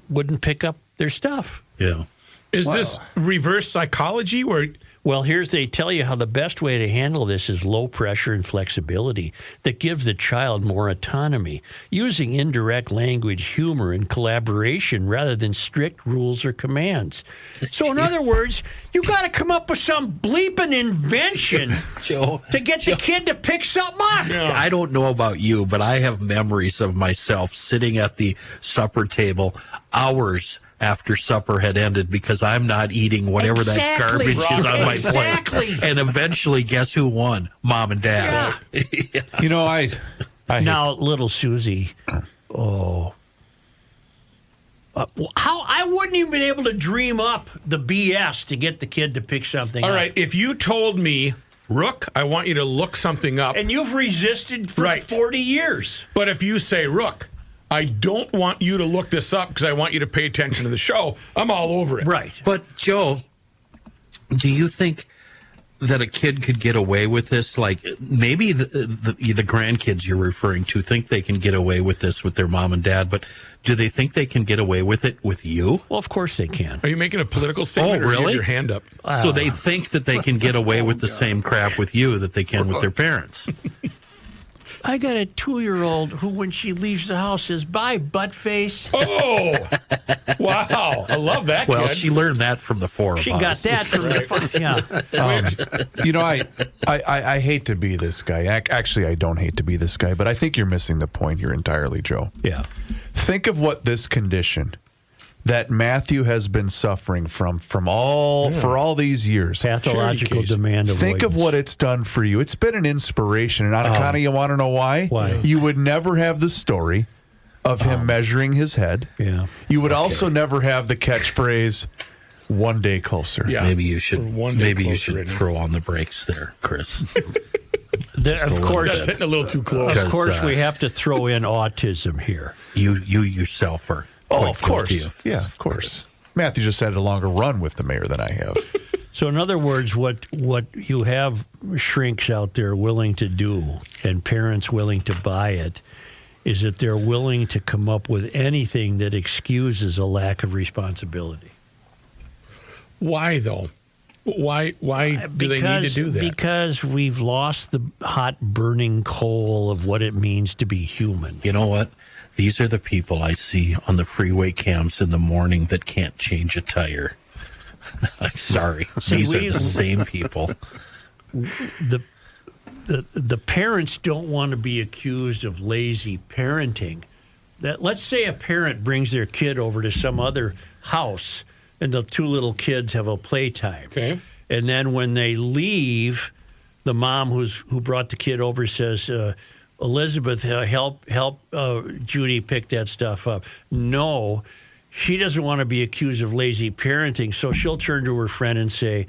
S2: wouldn't pick up their stuff.
S6: Yeah.
S3: Is this reverse psychology where...
S2: Well, they tell you how the best way to handle this is low pressure and flexibility that give the child more autonomy, using indirect language, humor, and collaboration rather than strict rules or commands. So, in other words, you got to come up with some bleeping invention to get the kid to pick something up.
S6: Yeah. I don't know about you, but I have memories of myself sitting at the supper table hours after supper had ended because I'm not eating whatever that garbage is on my plate. And eventually, guess who won? Mom and Dad.
S4: Yeah. You know, I
S2: now, little Susie, how I wouldn't even been able to dream up the BS to get the kid to pick something up.
S3: All right, if you told me, Rook, I want you to look something up.
S2: And you've resisted for 40 years.
S3: But if you say, Rook, I don't want you to look this up because I want you to pay attention to the show, I'm all over it.
S2: Right.
S6: But, Joe, do you think that a kid could get away with this? Like, maybe the grandkids you're referring to think they can get away with this with their mom and dad, but do they think they can get away with it with you?
S2: Well, of course they can.
S3: Are you making a political statement?
S6: Oh, really?
S3: Or do you have your hand up?
S6: So they think that they can get away with the same crap with you that they can with their parents.
S2: I got a 2-year-old who, when she leaves the house, says, "Bye, butt face."
S3: Oh, wow. I love that
S6: Well,
S3: kid.
S6: she learned that from the four of us.
S2: She got that from the
S4: you know, I hate to be this guy. Actually, I don't hate to be this guy, but I think you're missing the point here entirely, Joe.
S2: Yeah.
S4: Think of what this condition that Matthew has been suffering from for all these years.
S2: Pathological demand avoidance.
S4: Think of what it's done for you. It's been an inspiration. And Anna, you want to know why?
S2: Why?
S4: You would never have the story of him measuring his head.
S2: Yeah.
S4: You would also never have the catchphrase, "one day closer."
S3: Yeah.
S6: Maybe you should throw on the brakes there, Chris.
S2: Of course,
S3: That's hitting a little too close.
S2: Of course, we have to throw in autism here.
S6: You yourself are.
S4: Of course. Yeah, of course. Matthew just had a longer run with the mayor than I have.
S2: So, in other words, what you have shrinks out there willing to do and parents willing to buy it is that they're willing to come up with anything that excuses a lack of responsibility.
S3: Why, though? Why do they need to do that?
S2: Because we've lost the hot, burning coal of what it means to be human.
S6: You know what? These are the people I see on the freeway cams in the morning that can't change a tire. I'm sorry. These are the same people.
S2: The parents don't want to be accused of lazy parenting. That let's say a parent brings their kid over to some other house and the two little kids have a playtime.
S3: Okay.
S2: And then when they leave, the mom who brought the kid over says, Elizabeth, help Judy pick that stuff up. No, she doesn't want to be accused of lazy parenting, so she'll turn to her friend and say,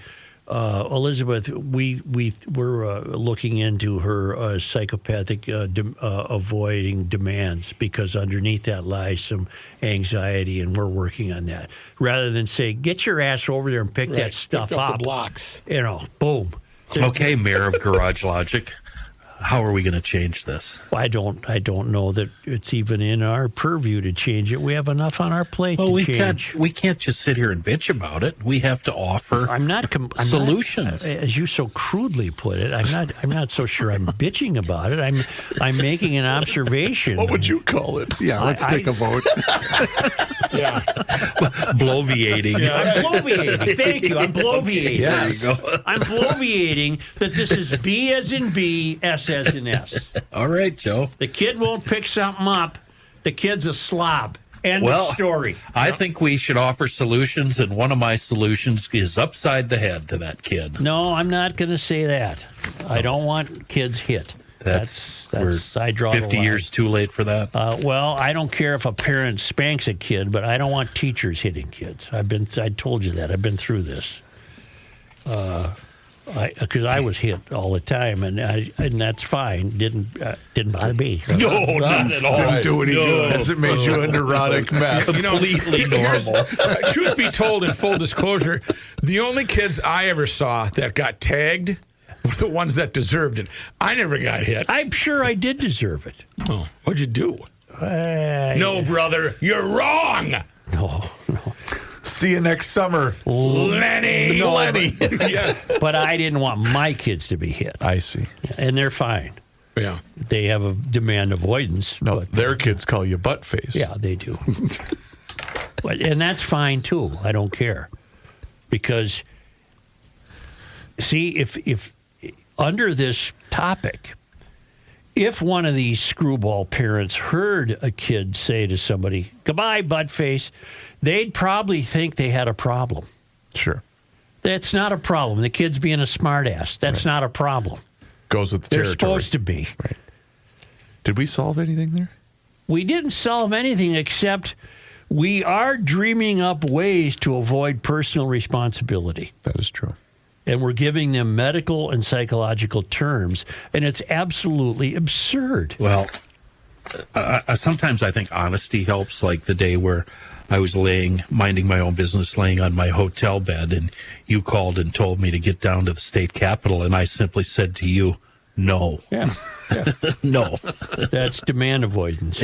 S2: Elizabeth, we're looking into her psychopathic avoiding demands because underneath that lies some anxiety, and we're working on that. Rather than say, get your ass over there and pick that stuff up.
S3: The blocks.
S2: Boom.
S6: Okay, Mayor of Garage Logic. How are we going to change this?
S2: I don't know that it's even in our purview to change it. We have enough on our plate to change.
S6: We can't just sit here and bitch about it. We have to offer solutions.
S2: As you so crudely put it, I'm not so sure I'm bitching about it. I'm making an observation.
S4: What would you call it?
S10: Yeah, let's take a vote.
S3: Yeah.
S6: Bloviating.
S2: Yeah. I'm bloviating. Thank you. I'm bloviating.
S4: Yes.
S2: There you go. I'm bloviating that this is B as in B, S as in S.
S6: All right, Joe.
S2: The kid won't pick something up. The kid's a slob. End of story.
S6: I think we should offer solutions, and one of my solutions is upside the head to that kid.
S2: No, I'm not going to say that. I don't want kids hit. That's I draw
S6: 50
S2: the line.
S6: years too late for that.
S2: Well, I don't care if a parent spanks a kid, but I don't want teachers hitting kids. I told you that. I've been through this. Because I was hit all the time, and that's fine. Didn't bother me.
S6: No, not at all.
S4: Didn't do any good. As it made you a neurotic mess.
S6: Completely normal.
S3: Truth be told, in full disclosure, the only kids I ever saw that got tagged were the ones that deserved it. I never got hit.
S2: I'm sure I did deserve it.
S3: Oh, what'd you do? No, brother, you're wrong.
S2: No.
S4: See you next summer,
S3: Lenny.
S2: Yes. But I didn't want my kids to be hit.
S4: I see.
S2: And they're fine.
S3: Yeah.
S2: They have a demand avoidance.
S4: No,
S2: but
S4: their kids call you butt face.
S2: Yeah, they do. And that's fine, too. I don't care. Because, see, if under this topic, if one of these screwball parents heard a kid say to somebody, goodbye, butt face, they'd probably think they had a problem.
S4: Sure.
S2: That's not a problem. The kid's being a smartass. That's not a problem.
S4: Goes with the
S2: They're
S4: territory.
S2: supposed to be.
S4: Right. Did we solve anything there?
S2: We didn't solve anything except we are dreaming up ways to avoid personal responsibility.
S4: That is true.
S2: And we're giving them medical and psychological terms, and it's absolutely absurd.
S6: Well, sometimes I think honesty helps, like the day where I was minding my own business, laying on my hotel bed, and you called and told me to get down to the state capitol, and I simply said to you, no.
S2: Yeah.
S6: No.
S2: That's demand avoidance.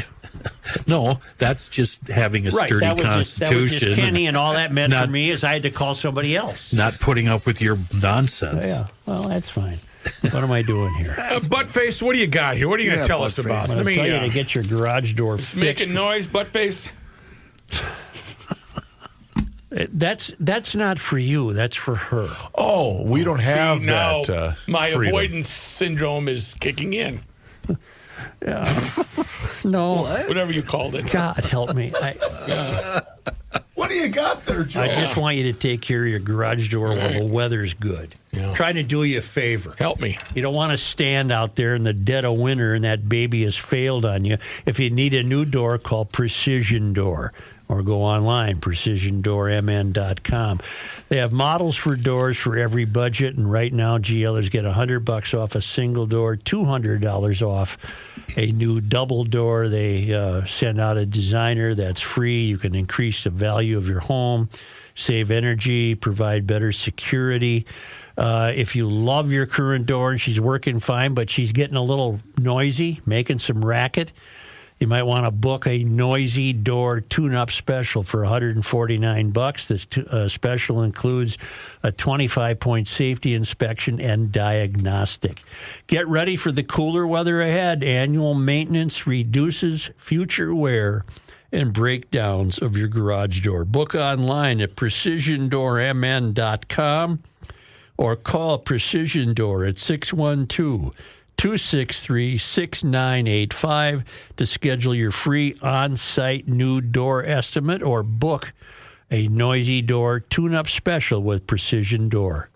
S6: No, that's just having a sturdy constitution.
S2: That was just Kenny, and all that meant for me is I had to call somebody else.
S6: Not putting up with your nonsense.
S2: Yeah, well, that's fine. What am I doing here?
S3: Buttface, what do you got here? What are you going to tell us about?
S2: I'm going to tell you to get your garage door fixed.
S3: Making noise, Buttface?
S2: That's not for you. That's for her.
S4: Oh, we don't have
S3: now
S4: that.
S3: My
S4: freedom.
S3: avoidance syndrome is kicking in.
S2: Yeah. No.
S3: Whatever you called it.
S2: God help me.
S4: What do you got there, Joe?
S2: I just want you to take care of your garage door while the weather's good.
S3: Yeah.
S2: Trying to do you a favor.
S3: Help me.
S2: You don't want to stand out there in the dead of winter and that baby has failed on you. If you need a new door, call Precision Door. Or go online, precisiondoormn.com. They have models for doors for every budget, and right now GLers get $100 off a single door, $200 off a new double door. They send out a designer that's free. You can increase the value of your home, save energy, provide better security. If you love your current door and she's working fine, but she's getting a little noisy, making some racket, you might want to book a noisy door tune-up special for $149. This special includes a 25-point safety inspection and diagnostic. Get ready for the cooler weather ahead. Annual maintenance reduces future wear and breakdowns of your garage door. Book online at precisiondoormn.com or call Precision Door at 612-263-6985 to schedule your free on-site new door estimate or book a noisy door tune-up special with Precision Door.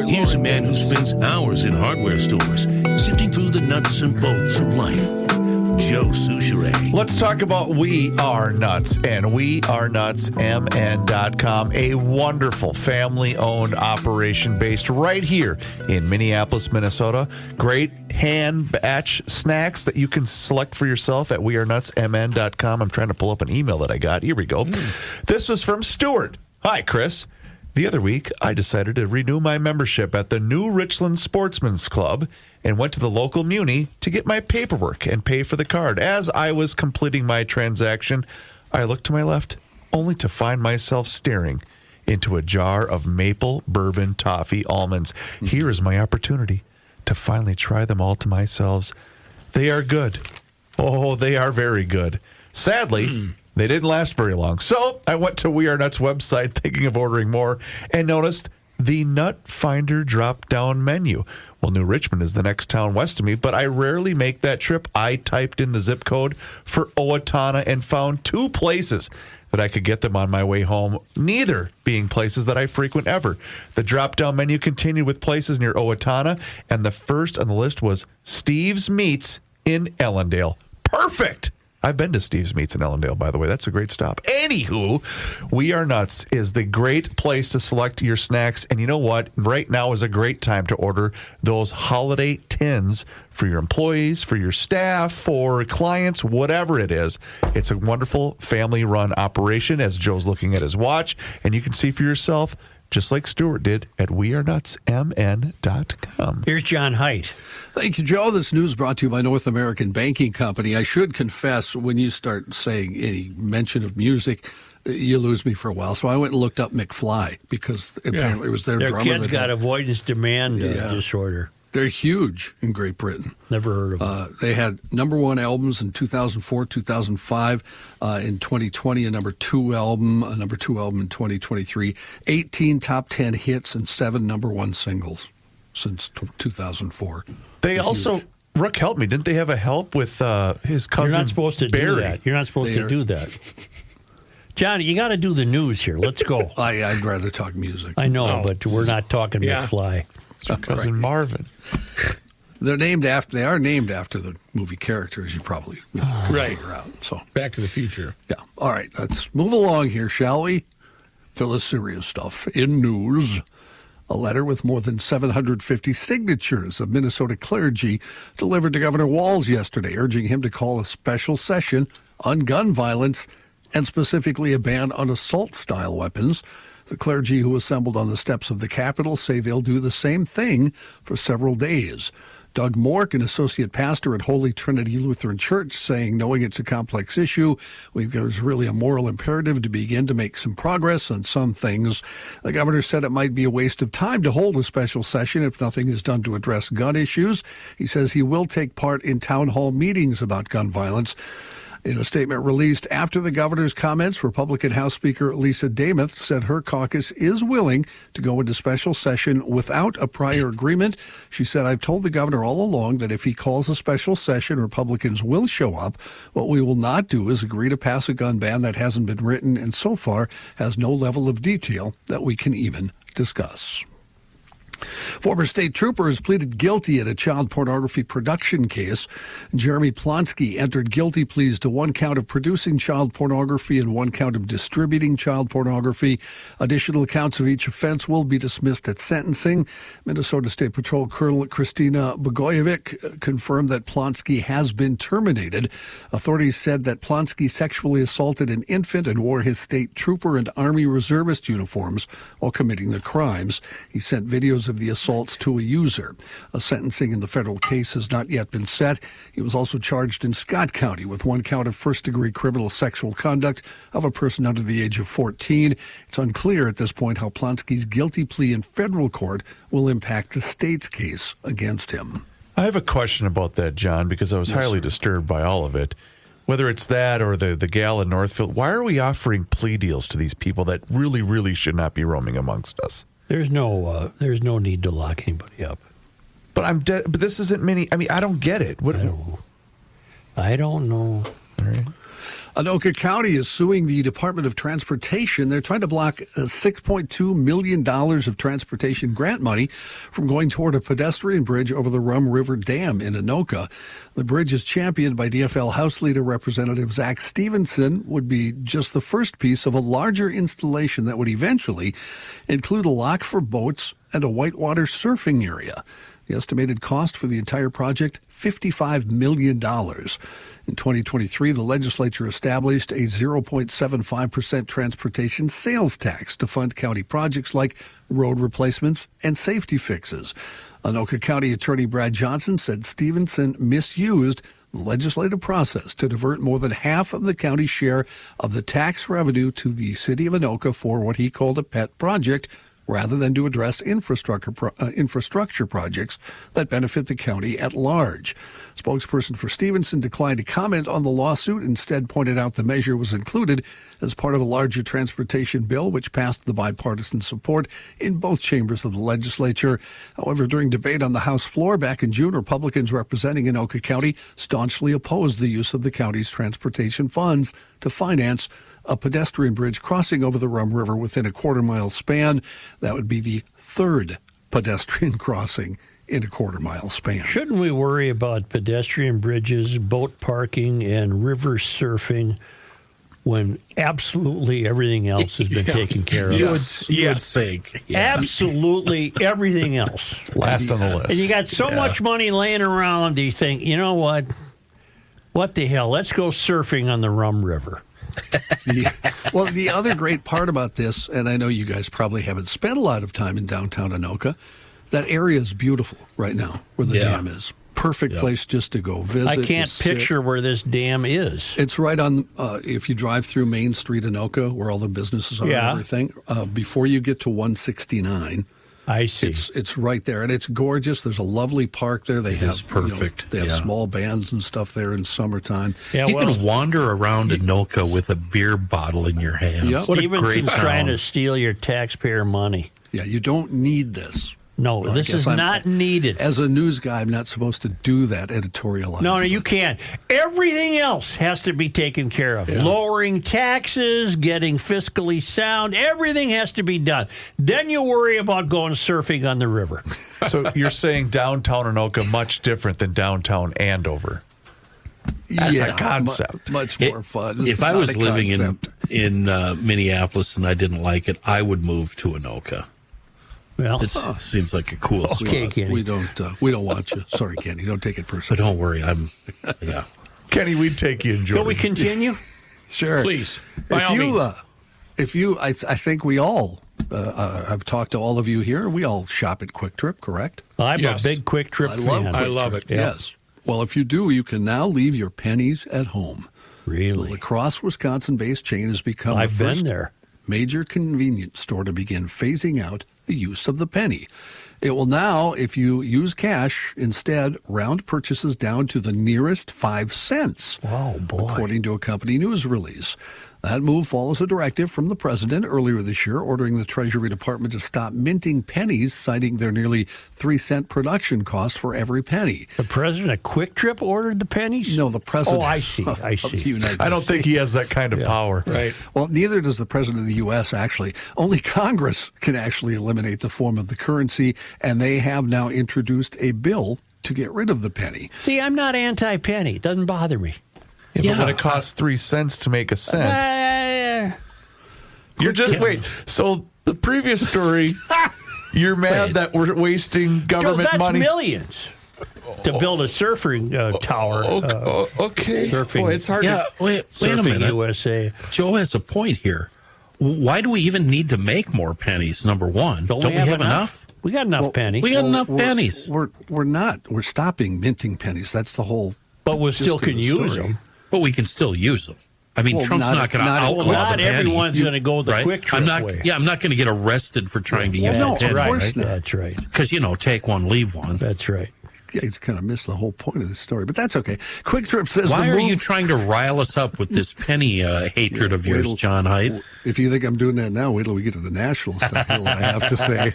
S14: Here's a man who spends hours in hardware stores, sifting through the nuts and bolts of life. Joe Souchere.
S4: Let's talk about We Are Nuts and WeAreNutsMN.com, a wonderful family-owned operation based right here in Minneapolis, Minnesota. Great hand batch snacks that you can select for yourself at WeAreNutsMN.com. I'm trying to pull up an email that I got. Here we go. This was from Stuart. Hi, Chris. The other week, I decided to renew my membership at the New Richland Sportsman's Club and went to the local Muni to get my paperwork and pay for the card. As I was completing my transaction, I looked to my left, only to find myself staring into a jar of maple bourbon toffee almonds. Here is my opportunity to finally try them all to myself. They are good. Oh, they are very good. Sadly, they didn't last very long. So I went to We Are Nuts website thinking of ordering more and noticed the Nut Finder drop-down menu. Well, New Richmond is the next town west of me, but I rarely make that trip. I typed in the zip code for Owatonna and found 2 places that I could get them on my way home, neither being places that I frequent ever. The drop-down menu continued with places near Owatonna, and the first on the list was Steve's Meats in Ellendale. Perfect! I've been to Steve's Meats in Ellendale, by the way. That's a great stop. Anywho, We Are Nuts is the great place to select your snacks. And you know what? Right now is a great time to order those holiday tins for your employees, for your staff, for clients, whatever it is. It's a wonderful family-run operation, as Joe's looking at his watch. And you can see for yourself, just like Stuart did, at WeAreNutsMN.com.
S2: Here's John Heidt.
S10: Thank you, Joe. This news brought to you by North American Banking Company. I should confess, when you start saying any mention of music, you lose me for a while. So I went and looked up McFly because apparently it was their drummer.
S2: Their kid's got avoidance demand disorder.
S10: They're huge in Great Britain.
S2: Never heard of them.
S10: They had #1 albums in 2004, 2005. In 2020, a #2 album, a #2 album in 2023. 18 top 10 hits and 7 #1 singles since 2004.
S4: They also, Rook, help me. Didn't they have a help with his cousin
S2: You're not supposed to
S4: Barry?
S2: do that. You're not supposed to do that. Johnny, you got to do the news here. Let's go.
S10: I'd rather talk music.
S2: I know, but we're not talking McFly.
S4: It's your cousin Marvin.
S10: They are named after the movie characters. You probably figure out. So
S3: Back to the Future.
S10: Yeah. All right. Let's move along here, shall we? To the serious stuff. In news, a letter with more than 750 signatures of Minnesota clergy delivered to Governor Walz yesterday, urging him to call a special session on gun violence and specifically a ban on assault-style weapons. The clergy who assembled on the steps of the Capitol say they'll do the same thing for several days. Doug Mork, an associate pastor at Holy Trinity Lutheran Church, saying, knowing it's a complex issue, there's really a moral imperative to begin to make some progress on some things. The governor said it might be a waste of time to hold a special session if nothing is done to address gun issues. He says he will take part in town hall meetings about gun violence. In a statement released after the governor's comments, Republican House Speaker Lisa Dameth said her caucus is willing to go into special session without a prior agreement. She said, I've told the governor all along that if he calls a special session, Republicans will show up. What we will not do is agree to pass a gun ban that hasn't been written and so far has no level of detail that we can even discuss. Former state trooper has pleaded guilty in a child pornography production case. Jeremy Plonsky entered guilty pleas to 1 count of producing child pornography and 1 count of distributing child pornography. Additional counts of each offense will be dismissed at sentencing. Minnesota State Patrol Colonel Christina Bogojevic confirmed that Plonsky has been terminated. Authorities said that Plonsky sexually assaulted an infant and wore his state trooper and Army reservist uniforms while committing the crimes. He sent videos of the assaults to a user. A sentencing in the federal case has not yet been set. He was also charged in Scott County with 1 count of first-degree criminal sexual conduct of a person under the age of 14. It's unclear at this point how Plonsky's guilty plea in federal court will impact the state's case against him.
S4: I have a question about that, John, because I was highly disturbed by all of it. Whether it's that or the gal in Northfield, why are we offering plea deals to these people that really, really should not be roaming amongst us?
S2: There's no need to lock anybody up.
S4: But but this isn't many. I mean, I don't get it. What?
S2: I don't know.
S4: All right.
S10: Anoka County is suing the Department of Transportation. They're trying to block $6.2 million of transportation grant money from going toward a pedestrian bridge over the Rum River Dam in Anoka. The bridge is championed by DFL House Leader Representative Zach Stevenson, would be just the first piece of a larger installation that would eventually include a lock for boats and a whitewater surfing area. The estimated cost for the entire project, $55 million. In 2023, the legislature established a 0.75% transportation sales tax to fund county projects like road replacements and safety fixes. Anoka County Attorney Brad Johnson said Stevenson misused the legislative process to divert more than half of the county's share of the tax revenue to the city of Anoka for what he called a pet project, rather than to address infrastructure projects that benefit the county at large. Spokesperson for Stevenson declined to comment on the lawsuit, instead pointed out the measure was included as part of a larger transportation bill which passed the bipartisan support in both chambers of the legislature. However, during debate on the House floor back in June, Republicans representing Anoka County staunchly opposed the use of the county's transportation funds to finance a pedestrian bridge crossing over the Rum River within a quarter-mile span. That would be the third pedestrian crossing in a quarter-mile span.
S2: Shouldn't we worry about pedestrian bridges, boat parking, and river surfing when absolutely everything else has been taken care of?
S6: You would think. Yeah.
S2: Absolutely everything else.
S4: Last on the list.
S2: And you got so much money laying around, you think, you know what? What the hell? Let's go surfing on the Rum River.
S10: Well, the other great part about this, and I know you guys probably haven't spent a lot of time in downtown Anoka, that area is beautiful right now where the dam is. Perfect place just to go visit.
S2: I can't picture where this dam is.
S10: It's right on, if you drive through Main Street, Anoka, where all the businesses are and everything, before you get to 169.
S2: I see.
S10: It's right there, and it's gorgeous. There's a lovely park there. It's
S6: perfect.
S10: They have small bands and stuff there in summertime.
S6: Yeah, you can wander around Anoka with a beer bottle in your hand.
S10: Yep.
S6: What a great
S2: Stevenson's
S6: town.
S2: trying to steal your taxpayer money.
S10: Yeah, you don't need this.
S2: No, this is not needed.
S10: As a news guy, I'm not supposed to do that editorializing.
S2: No, you can't. Everything else has to be taken care of. Yeah. Lowering taxes, getting fiscally sound, everything has to be done. Then you worry about going surfing on the river.
S4: So you're saying downtown Anoka much different than downtown Andover? That's a concept.
S10: Much more fun.
S6: If I was living in Minneapolis and I didn't like it, I would move to Anoka.
S2: Well,
S6: it seems like a cool spot.
S2: Okay, Kenny.
S10: We don't want you. Sorry, Kenny. Don't take it personally.
S6: But don't worry.
S4: Kenny, we'd take you and Jordan.
S2: Can we continue?
S10: Sure.
S3: Please. By all means.
S10: I think we all, I've talked to all of you here. We all shop at Quick Trip, correct?
S2: I'm a big Quick Trip fan.
S3: I love it.
S10: Yes. Well, if you do, you can now leave your pennies at home.
S2: Really?
S10: The La Crosse, Wisconsin-based chain has become
S2: I've
S10: the first
S2: been there.
S10: Major convenience store to begin phasing out the use of the penny. It will now, if you use cash, instead round purchases down to the nearest 5 cents.
S2: Oh, boy.
S10: According to a company news release. That move follows a directive from the president earlier this year ordering the Treasury Department to stop minting pennies, citing their nearly 3-cent production cost for every penny.
S2: The president of Quick Trip ordered the pennies?
S10: No, the president.
S2: Oh, I see. I see.
S4: I don't think he has that kind of power.
S3: Right.
S10: Well, neither does the president of the U.S., actually. Only Congress can actually eliminate the form of the currency, and they have now introduced a bill to get rid of the penny.
S2: See, I'm not anti-penny. It doesn't bother me.
S4: Yeah, but when it costs 3 cents to make a cent, you're just wait. So the previous story, you're mad that we're wasting government money.
S2: That's millions to build a surfing tower.
S4: Okay,
S2: surfing.
S4: Boy, it's hard.
S6: Wait a minute.
S2: USA.
S6: Joe has a point here. Why do we even need to make more pennies? Number one, don't we have enough?
S2: We got enough pennies.
S6: We got enough pennies.
S10: We're not. We're stopping minting pennies. That's the whole.
S2: But we still can use them.
S6: But we can still use them. I mean, Trump's not going to outlaw the penny.
S2: Not everyone's going to go the Quick Trip way.
S6: Yeah, I'm not going to get arrested for trying to use the penny.
S10: Of course not.
S2: That's right.
S6: Because, take one, leave one.
S2: That's right.
S10: guys kind of missed the whole point of this story, but that's okay. Quick Trip says,
S6: why are you trying to rile us up with this penny hatred of yours, John Heidt?
S10: If you think I'm doing that now, wait till we get to the national stuff, what I have to say.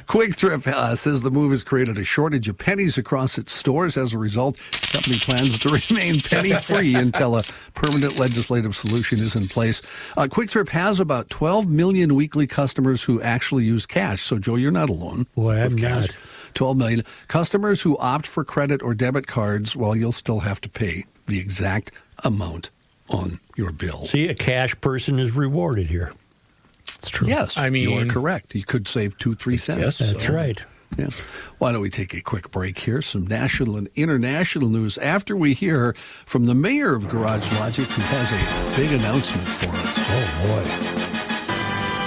S10: Quick Trip says the move has created a shortage of pennies across its stores. As a result, the company plans to remain penny-free until a permanent legislative solution is in place. Quick Trip has about 12 million weekly customers who actually use cash. So, Joe, you're not alone.
S2: Well, I'm not.
S10: 12 million. Customers who opt for credit or debit cards, well, you'll still have to pay the exact amount on your bill.
S2: See, a cash person is rewarded here.
S10: It's true. Yes, I mean, you are correct. You could save 2-3 cents.
S2: Yes, that's right.
S10: Yeah. Why don't we take a quick break here? Some national and international news after we hear from the mayor of Garage Logic, who has a big announcement for us.
S2: Oh, boy.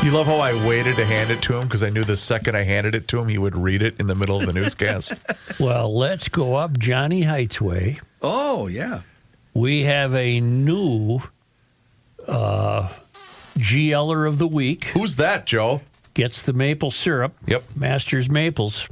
S4: You love how I waited to hand it to him because I knew the second I handed it to him, he would read it in the middle of the newscast.
S2: Well, let's go up Johnny Height's way.
S10: Oh, yeah.
S2: We have a new GLer of the week.
S4: Who's that, Joe?
S2: Gets the maple syrup.
S4: Yep.
S2: Masters Maples.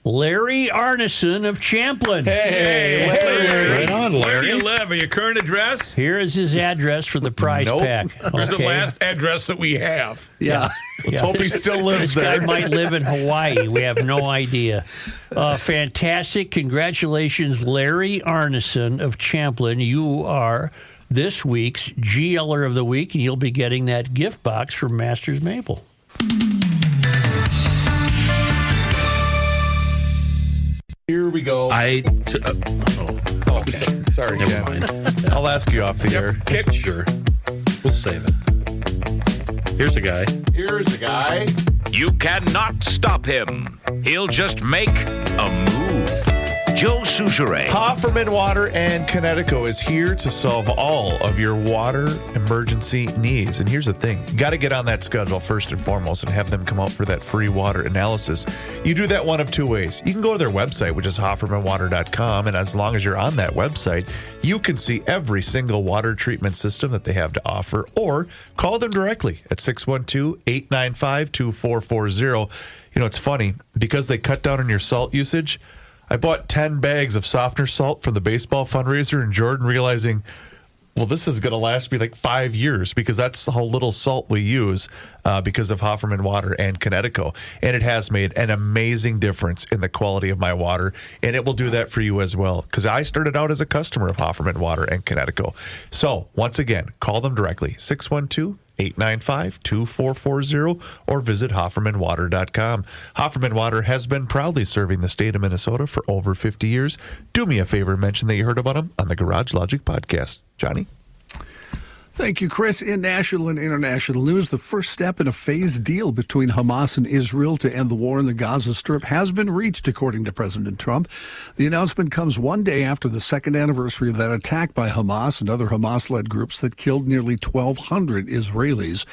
S2: Larry Arneson of Champlin.
S4: Hey, Larry.
S6: Right on, Larry.
S3: Where do you live? Are your current address?
S2: Here is his address for the prize pack.
S3: Where's the last address that we have?
S10: Yeah.
S4: Let's hope he still lives
S2: this
S4: there.
S2: Guy might live in Hawaii. We have no idea. Fantastic. Congratulations, Larry Arneson of Champlin. You are this week's GLer of the week, and you'll be getting that gift box from Masters Maple.
S4: Here we go.
S6: Okay.
S4: Sorry,
S6: Never
S4: Ken.
S6: mind.
S4: I'll ask you off the air.
S6: Sure. We'll save it. Here's a guy.
S4: Here's a guy.
S12: You cannot stop him. He'll just make a move. Joe Souchere.
S4: Hofferman Water and Connecticut is here to solve all of your water emergency needs. And here's the thing. You got to get on that schedule first and foremost and have them come out for that free water analysis. You do that one of two ways. You can go to their website, which is hoffermanwater.com. And as long as you're on that website, you can see every single water treatment system that they have to offer, or call them directly at 612-895-2440. You know, it's funny because they cut down on your salt usage. I bought 10 bags of softener salt from the baseball fundraiser in Jordan, realizing, well, this is going to last me like 5 years because that's how little salt we use because of Hofferman Water and Connecticut. And it has made an amazing difference in the quality of my water. And it will do that for you as well because I started out as a customer of Hofferman Water and Connecticut. So once again, call them directly, 612-895-2440 or visit HoffermanWater.com. Hofferman Water has been proudly serving the state of Minnesota for over 50 years. Do me a favor and mention that you heard about them on the Garage Logic podcast. Johnny?
S10: Thank you, Chris. In national and international news, the first step in a phased deal between Hamas and Israel to end the war in the Gaza Strip has been reached, according to President Trump. The announcement comes one day after the second anniversary of that attack by Hamas and other Hamas-led groups that killed nearly 1,200 Israelis.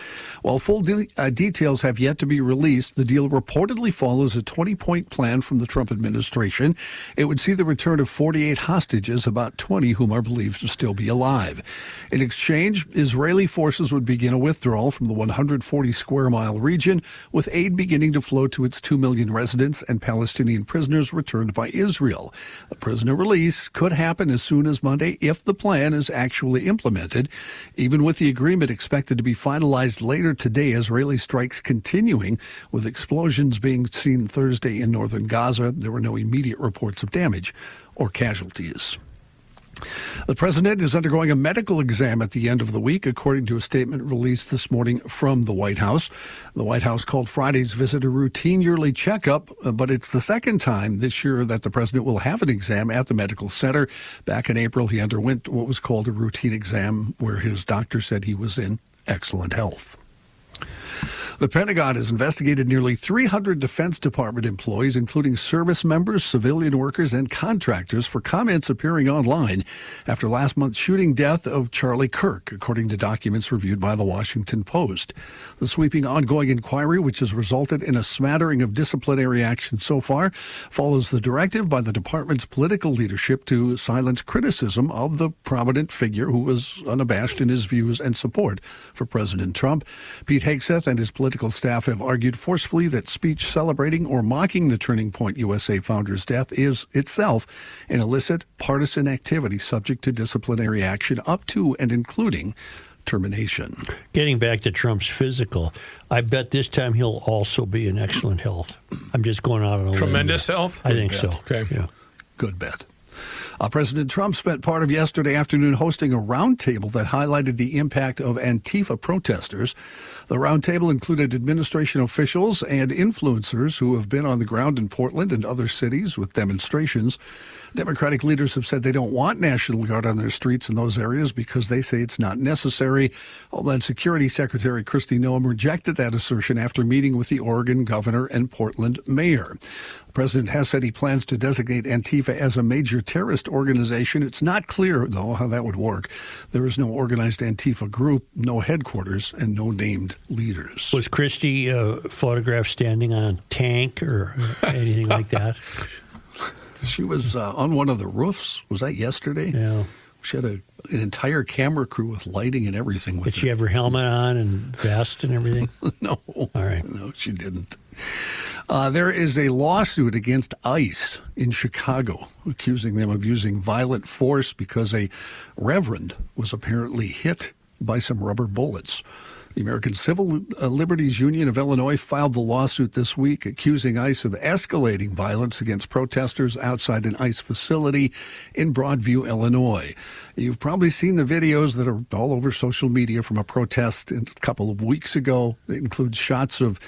S10: While full details have yet to be released, the deal reportedly follows a 20-point plan from the Trump administration. It would see the return of 48 hostages, about 20 whom are believed to still be alive. In exchange, Israeli forces would begin a withdrawal from the 140-square-mile region, with aid beginning to flow to its 2 million residents and Palestinian prisoners returned by Israel. The prisoner release could happen as soon as Monday if the plan is actually implemented. Even with the agreement expected to be finalized later today, Israeli strikes continuing, with explosions being seen Thursday in northern Gaza. There were no immediate reports of damage or casualties. The president is undergoing a medical exam at the end of the week, according to a statement released this morning from the White House. The White House called Friday's visit a routine yearly checkup, but it's the second time this year that the president will have an exam at the medical center. Back in April, he underwent what was called a routine exam, where his doctor said he was in excellent health. The Pentagon has investigated nearly 300 Defense Department employees, including service members, civilian workers, and contractors, for comments appearing online after last month's shooting death of Charlie Kirk, according to documents reviewed by the Washington Post. The sweeping ongoing inquiry, which has resulted in a smattering of disciplinary action so far, follows the directive by the department's political leadership to silence criticism of the prominent figure who was unabashed in his views and support for President Trump. Pete Hegseth and his political political staff have argued forcefully that speech celebrating or mocking the Turning Point USA founder's death is itself an illicit partisan activity subject to disciplinary action up to and including termination.
S2: Getting back to Trump's physical, I bet this time he'll also be in excellent health. I'm just going out on a limb.
S3: Tremendous health?
S2: I think so.
S3: Okay.
S2: Yeah.
S10: Good bet. President Trump spent part of yesterday afternoon hosting a roundtable that highlighted the impact of Antifa protesters. The roundtable included administration officials and influencers who have been on the ground in Portland and other cities with demonstrations. Democratic leaders have said they don't want National Guard on their streets in those areas because they say it's not necessary. Homeland Security Secretary Kristi Noem rejected that assertion after meeting with the Oregon governor and Portland mayor. The president has said he plans to designate Antifa as a major terrorist organization. It's not clear, though, how that would work. There is no organized Antifa group, no headquarters, and no named leaders.
S2: Was Christie photographed standing on a tank or anything like that?
S10: She was on one of the roofs. Was that yesterday?
S2: Yeah.
S10: She had an entire camera crew with lighting and everything with her.
S2: Did she have her helmet on and vest and everything?
S10: No.
S2: All right.
S10: No, she didn't. There is a lawsuit against ICE in Chicago, accusing them of using violent force because a reverend was apparently hit by some rubber bullets. The American Civil Liberties Union of Illinois filed the lawsuit this week, accusing ICE of escalating violence against protesters outside an ICE facility in Broadview, Illinois. You've probably seen the videos that are all over social media from a protest a couple of weeks ago. It includes shots of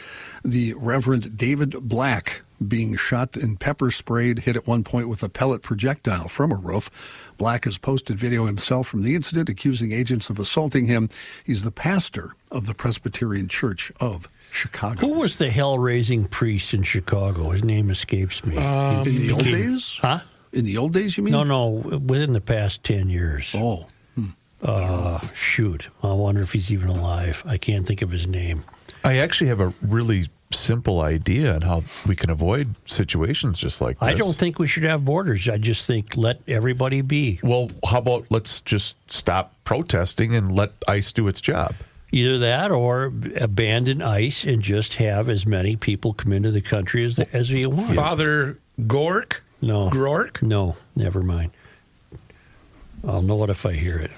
S10: the Reverend David Black being shot and pepper sprayed, hit at one point with a pellet projectile from a roof. Black has posted video himself from the incident, accusing agents of assaulting him. He's the pastor of the Presbyterian Church of Chicago.
S2: Who was the hell-raising priest in Chicago? His name escapes me.
S10: In the old days?
S2: Huh?
S10: In the old days, you mean?
S2: No, within the past 10 years.
S10: Oh.
S2: Shoot. I wonder if he's even alive. I can't think of his name.
S4: I actually have a really simple idea on how we can avoid situations just like this.
S2: I don't think we should have borders. I just think let everybody be.
S4: Well, how about let's just stop protesting and let ICE do its job?
S2: Either that or abandon ICE and just have as many people come into the country as you want.
S3: Father Gork?
S2: No.
S3: Grork?
S2: No, never mind. I'll know it if I hear it.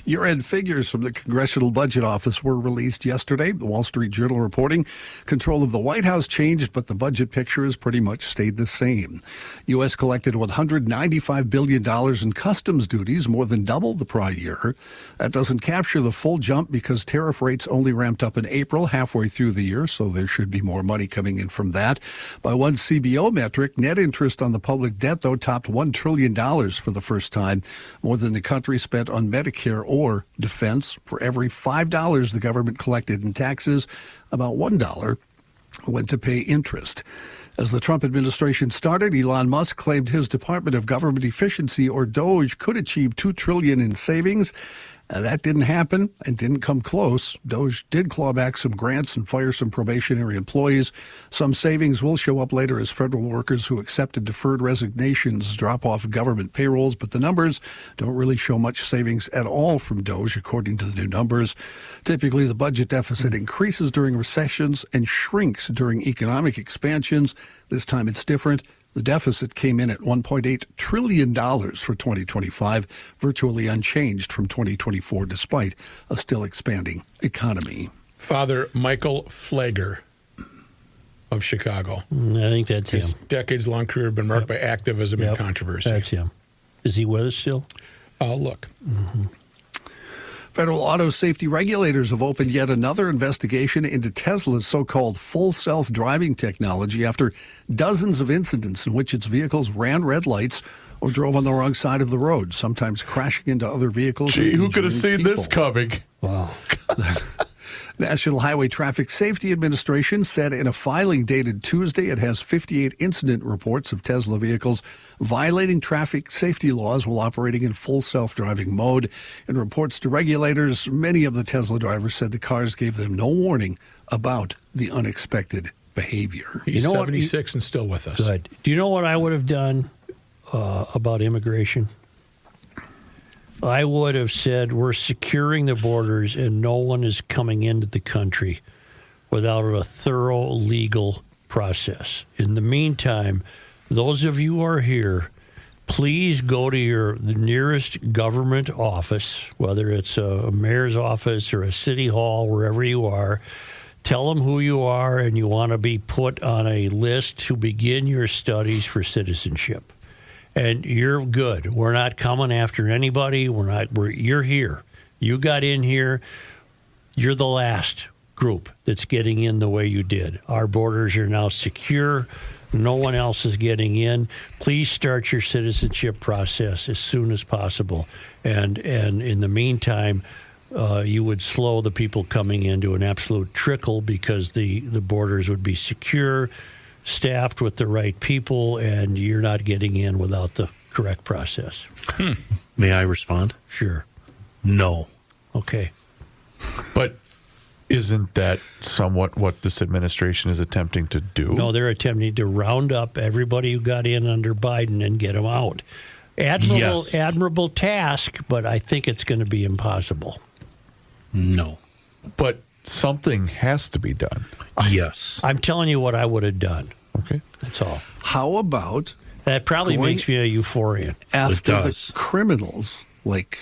S10: Year-end figures from the Congressional Budget Office were released yesterday. The Wall Street Journal reporting control of the White House changed, but the budget picture has pretty much stayed the same. U.S. collected $195 billion in customs duties, more than double the prior year. That doesn't capture the full jump because tariff rates only ramped up in April, halfway through the year, so there should be more money coming in from that. By one CBO metric, net interest on the public debt, though, topped $1 trillion for the first time, more than the country spent on Medicare or defense. For every $5 the government collected in taxes, about $1 went to pay interest. As the Trump administration started, Elon Musk claimed his Department of Government Efficiency, or DOGE, could achieve $2 trillion in savings. That didn't happen and didn't come close. DOGE did claw back some grants and fire some probationary employees. Some savings will show up later as federal workers who accepted deferred resignations drop off government payrolls, but the numbers don't really show much savings at all from DOGE, according to the new numbers. Typically, the budget deficit increases during recessions and shrinks during economic expansions. This time it's different. The deficit came in at $1.8 trillion for 2025, virtually unchanged from 2024, despite a still expanding economy.
S3: Father Michael Pfleger of Chicago.
S2: I think that's
S3: His
S2: him.
S3: decades-long career has been marked by activism and controversy.
S2: That's him. Is he with us still?
S3: Look.
S2: Mm-hmm.
S10: Federal auto safety regulators have opened yet another investigation into Tesla's so-called full self-driving technology after dozens of incidents in which its vehicles ran red lights or drove on the wrong side of the road, sometimes crashing into other vehicles.
S4: Gee, who could have seen
S10: people.
S4: this coming?
S2: Wow.
S10: National Highway Traffic Safety Administration said in a filing dated Tuesday it has 58 incident reports of Tesla vehicles violating traffic safety laws while operating in full self-driving mode. In reports to regulators, many of the Tesla drivers said the cars gave them no warning about the unexpected behavior.
S3: He's 76 and still with us.
S2: Good. Do you know what I would have done about immigration? I would have said we're securing the borders and no one is coming into the country without a thorough legal process. In the meantime, those of you who are here, please go to the nearest government office, whether it's a mayor's office or a city hall, wherever you are. Tell them who you are and you want to be put on a list to begin your studies for citizenship. And you're good. We're not coming after anybody. You're here. You got in here. You're the last group that's getting in the way you did. Our borders are now secure. No one else is getting in. Please start your citizenship process as soon as possible. And in the meantime, you would slow the people coming into an absolute trickle because the borders would be secure, staffed with the right people, and you're not getting in without the correct process.
S6: May I respond?
S2: Sure.
S6: No.
S2: Okay.
S4: But isn't that somewhat what this administration is attempting to do?
S2: No, they're attempting to round up everybody who got in under Biden and get them out. Admirable task, but I think it's going to be impossible.
S6: No.
S4: But something has to be done.
S6: Yes.
S2: I'm telling you what I would have done.
S4: Okay.
S2: That's all.
S10: How about
S2: that probably makes me a euphorian.
S10: After the criminals, like,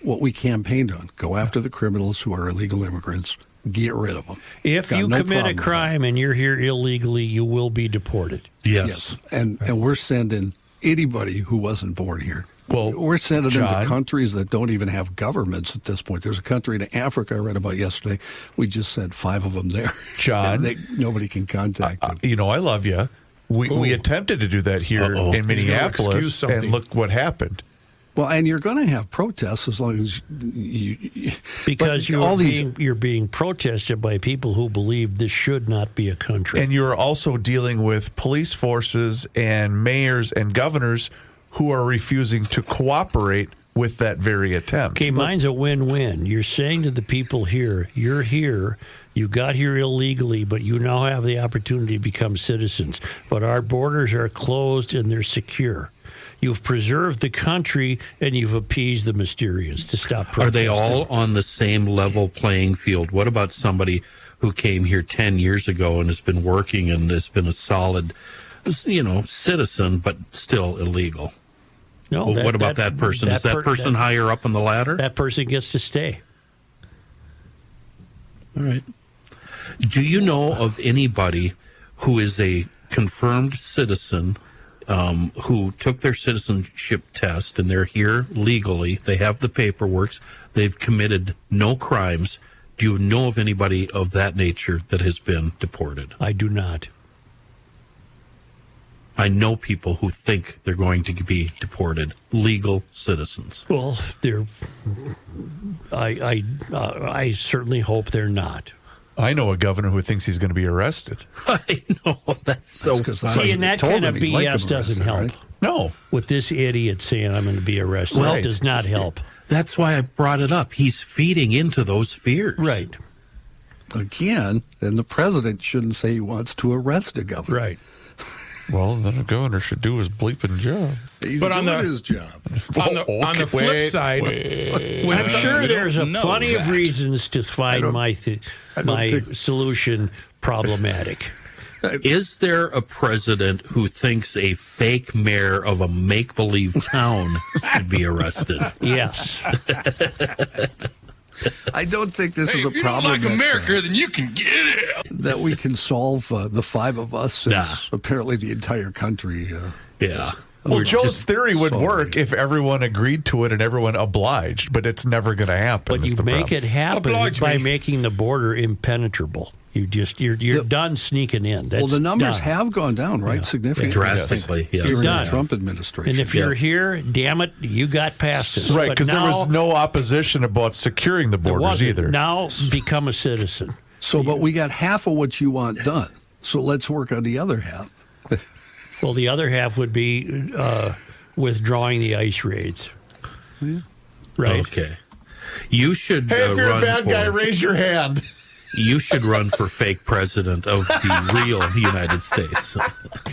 S10: what we campaigned on, go after the criminals who are illegal immigrants, get rid of them.
S2: If you commit a crime and you're here illegally, you will be deported.
S10: Yes. And we're sending anybody who wasn't born here.
S4: Well,
S10: we're sending them
S4: John,
S10: to countries that don't even have governments at this point. There's a country in Africa I read about yesterday. We just sent 5 of them there.
S4: John.
S10: Nobody can contact them.
S4: I love you. We attempted to do that here in Minneapolis, and look what happened.
S10: Well, and you're going to have protests as long as you...
S2: Because you're being protested by people who believe this should not be a country.
S4: And you're also dealing with police forces and mayors and governors who are refusing to cooperate with that very attempt.
S2: Okay, mine's a win-win. You're saying to the people here, you're here, you got here illegally, but you now have the opportunity to become citizens. But our borders are closed and they're secure. You've preserved the country and you've appeased the Mysterians to stop protesting.
S6: Are they all on the same level playing field? What about somebody who came here 10 years ago and has been working and has been a solid, citizen, but still illegal?
S2: No.
S6: What about that person? Is that person higher up on the ladder?
S2: That person gets to stay.
S6: All right. Do you know of anybody who is a confirmed citizen who took their citizenship test and they're here legally, they have the paperwork, they've committed no crimes? Do you know of anybody of that nature that has been deported?
S2: I do not.
S6: I know people who think they're going to be deported, legal citizens.
S2: Well, I certainly hope they're not.
S4: I know a governor who thinks he's going to be arrested.
S6: I know, that's so funny.
S2: See, and that kind of BS doesn't help.
S4: Right? No.
S2: With this idiot saying I'm going to be arrested, that does not help.
S6: That's why I brought it up. He's feeding into those fears.
S2: Right.
S10: Again, then the president shouldn't say he wants to arrest a governor.
S2: Right.
S4: Well, then a governor should do his bleeping job.
S10: He's doing his job.
S3: On the flip side,
S2: I'm sure there's plenty of reasons to find my solution problematic.
S6: Is there a president who thinks a fake mayor of a make-believe town should be arrested?
S2: Yes.
S10: I don't think this is a
S7: if you
S10: problem.
S7: don't like America, then you can get it.
S10: That we can solve the 5 of us, since apparently the entire country.
S4: Well, Joe's theory would work if everyone agreed to it and everyone obliged, but it's never going to happen.
S2: But you make it happen by making the border impenetrable. You're done sneaking in. That's
S10: the numbers
S2: done.
S10: have gone down, right? Significantly.
S6: Drastically, yes.
S10: During
S2: done.
S10: the Trump administration.
S2: And if you're here, damn it, you got past this.
S4: Right, because there was no opposition about securing the borders either.
S2: Now become a citizen.
S10: But we got half of what you want done. So let's work on the other half.
S2: Well, the other half would be withdrawing the ICE raids.
S10: Yeah.
S2: Right.
S6: Okay. You should
S4: Hey, if you're a bad guy, raise your hand.
S6: You should run for fake president of the real United States.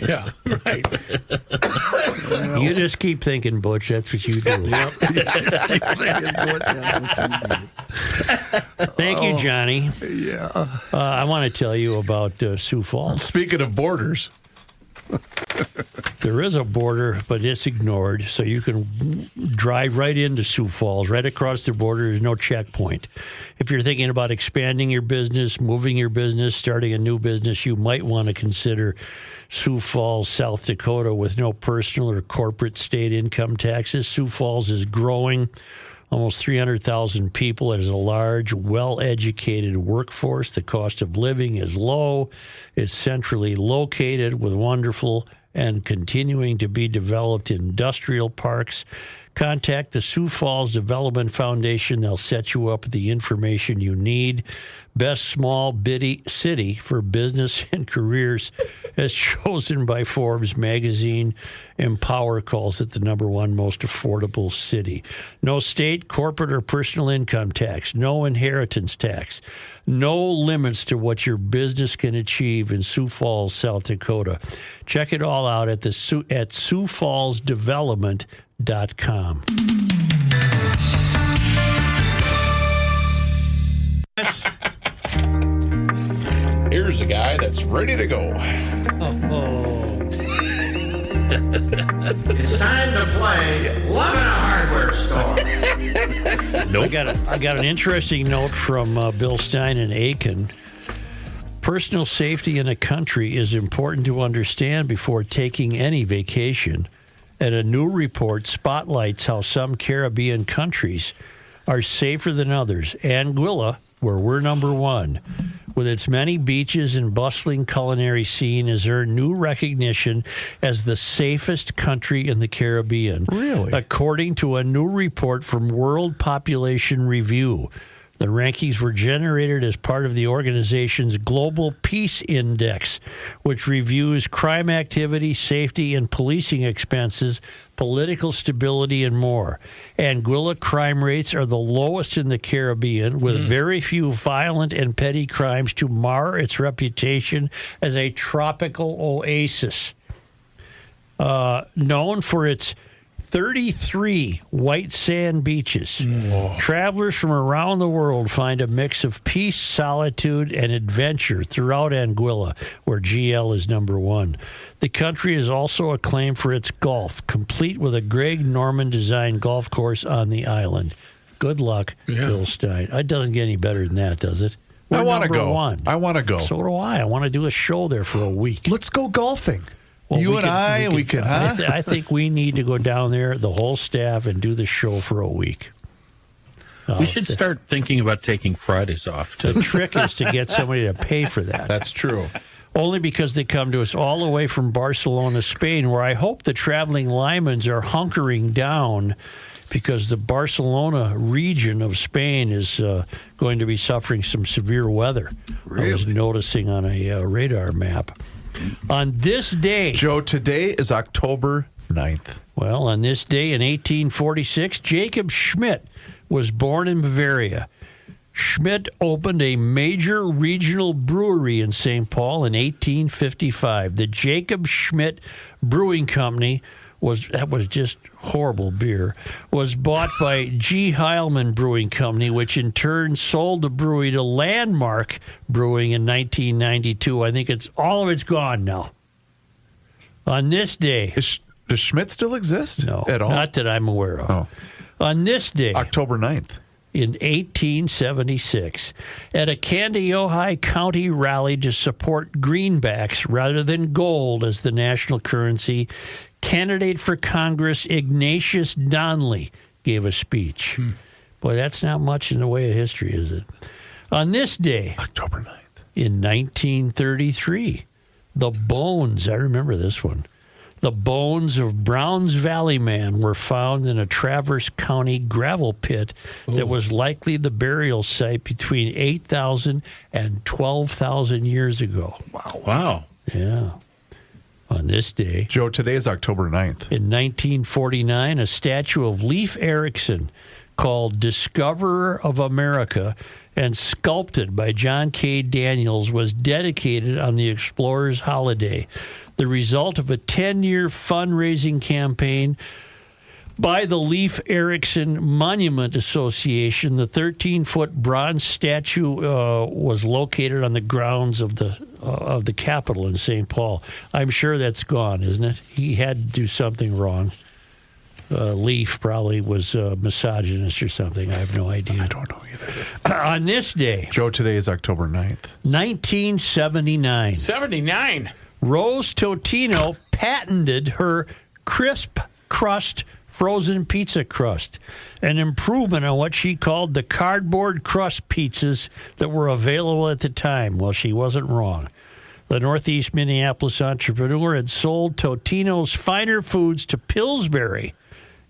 S3: Yeah, right.
S2: You just keep thinking, Butch. That's what you do.
S10: Yep. Just keep thinking, Butch, that's what you do.
S2: Thank you, Johnny.
S10: Yeah.
S2: I want to tell you about Sioux Falls.
S4: Speaking of borders,
S2: There is a border, but it's ignored, so you can drive right into Sioux Falls, right across the border. There's no checkpoint. If you're thinking about expanding your business, moving your business, starting a new business, you might want to consider Sioux Falls, South Dakota, with no personal or corporate state income taxes. Sioux Falls is growing. Almost 300,000 people. It is a large, well-educated workforce. The cost of living is low. It's centrally located with wonderful and continuing to be developed industrial parks. Contact the Sioux Falls Development Foundation. They'll set you up with the information you need. Best small bitty city for business and careers, as chosen by Forbes magazine. Empower calls it the #1 most affordable city. No state, corporate, or personal income tax. No inheritance tax. No limits to what your business can achieve in Sioux Falls, South Dakota. Check it all out at SiouxFallsDevelopment.com.
S4: here's a guy that's ready to go.
S7: It's time to play Love in a Hardware Store.
S2: Nope. I got an interesting note from Bill Stein in Aiken. Personal safety in a country is important to understand before taking any vacation. And a new report spotlights how some Caribbean countries are safer than others. Anguilla, where we're #1, with its many beaches and bustling culinary scene, has earned new recognition as the safest country in the Caribbean.
S4: Really?
S2: According to a new report from World Population Review. The rankings were generated as part of the organization's Global Peace Index, which reviews crime activity, safety and policing expenses, political stability, and more. Anguilla crime rates are the lowest in the Caribbean, with very few violent and petty crimes to mar its reputation as a tropical oasis. Known for its 33 white sand beaches. Travelers from around the world find a mix of peace, solitude, and adventure throughout Anguilla, where GL is #1. The country is also acclaimed for its golf, complete with a Greg Norman-designed golf course on the island. Good luck, Bill Stein. It doesn't get any better than that, does it?
S4: I want to go.
S2: #1.
S4: I want to go.
S2: So do I. I want to do a show there for a week.
S4: Let's go golfing.
S2: Well,
S4: you and we can, huh?
S2: I think we need to go down there, the whole staff, and do the show for a week.
S6: We should start thinking about taking Fridays off.
S2: The trick is to get somebody to pay for that.
S4: That's true.
S2: Only because they come to us all the way from Barcelona, Spain, where I hope the traveling Lymans are hunkering down because the Barcelona region of Spain is going to be suffering some severe weather.
S10: Really?
S2: I was noticing on a radar map. On this day...
S4: Joe, today is October 9th.
S2: Well, on this day in 1846, Jacob Schmidt was born in Bavaria. Schmidt opened a major regional brewery in St. Paul in 1855. The Jacob Schmidt Brewing Company was just horrible beer, was bought by G. Heilman Brewing Company, which in turn sold the brewery to Landmark Brewing in 1992. I think all of it's gone now. On this day...
S4: Does Schmidt still exist?
S2: No,
S4: at all?
S2: Not that I'm aware of.
S4: Oh.
S2: On this day...
S4: October 9th.
S2: In 1876, at a Kandiyohi County rally to support greenbacks rather than gold as the national currency, candidate for Congress Ignatius Donnelly gave a speech. Boy, that's not much in the way of history, is it? On this day,
S4: October 9th,
S2: in 1933, the bones, I remember this one, the bones of Browns Valley Man were found in a Traverse County gravel pit that was likely the burial site between 8,000 and 12,000 years ago.
S6: Wow.
S2: Yeah. On this day...
S4: Joe, today is October 9th.
S2: In 1949, a statue of Leif Erikson called Discoverer of America and sculpted by John K. Daniels was dedicated on the explorer's holiday, the result of a 10-year fundraising campaign by the Leif Erikson Monument Association. The 13-foot bronze statue was located on the grounds of the Capitol in St. Paul. I'm sure that's gone, isn't it? He had to do something wrong. Leif probably was a misogynist or something. I have no idea.
S4: I don't know either.
S2: On this day,
S4: Joe, today is October 9th.
S2: 1979.
S3: 79.
S2: Rose Totino patented her crisp crust frozen pizza crust, an improvement on what she called the cardboard crust pizzas that were available at the time. Well, she wasn't wrong. The Northeast Minneapolis entrepreneur had sold Totino's finer foods to Pillsbury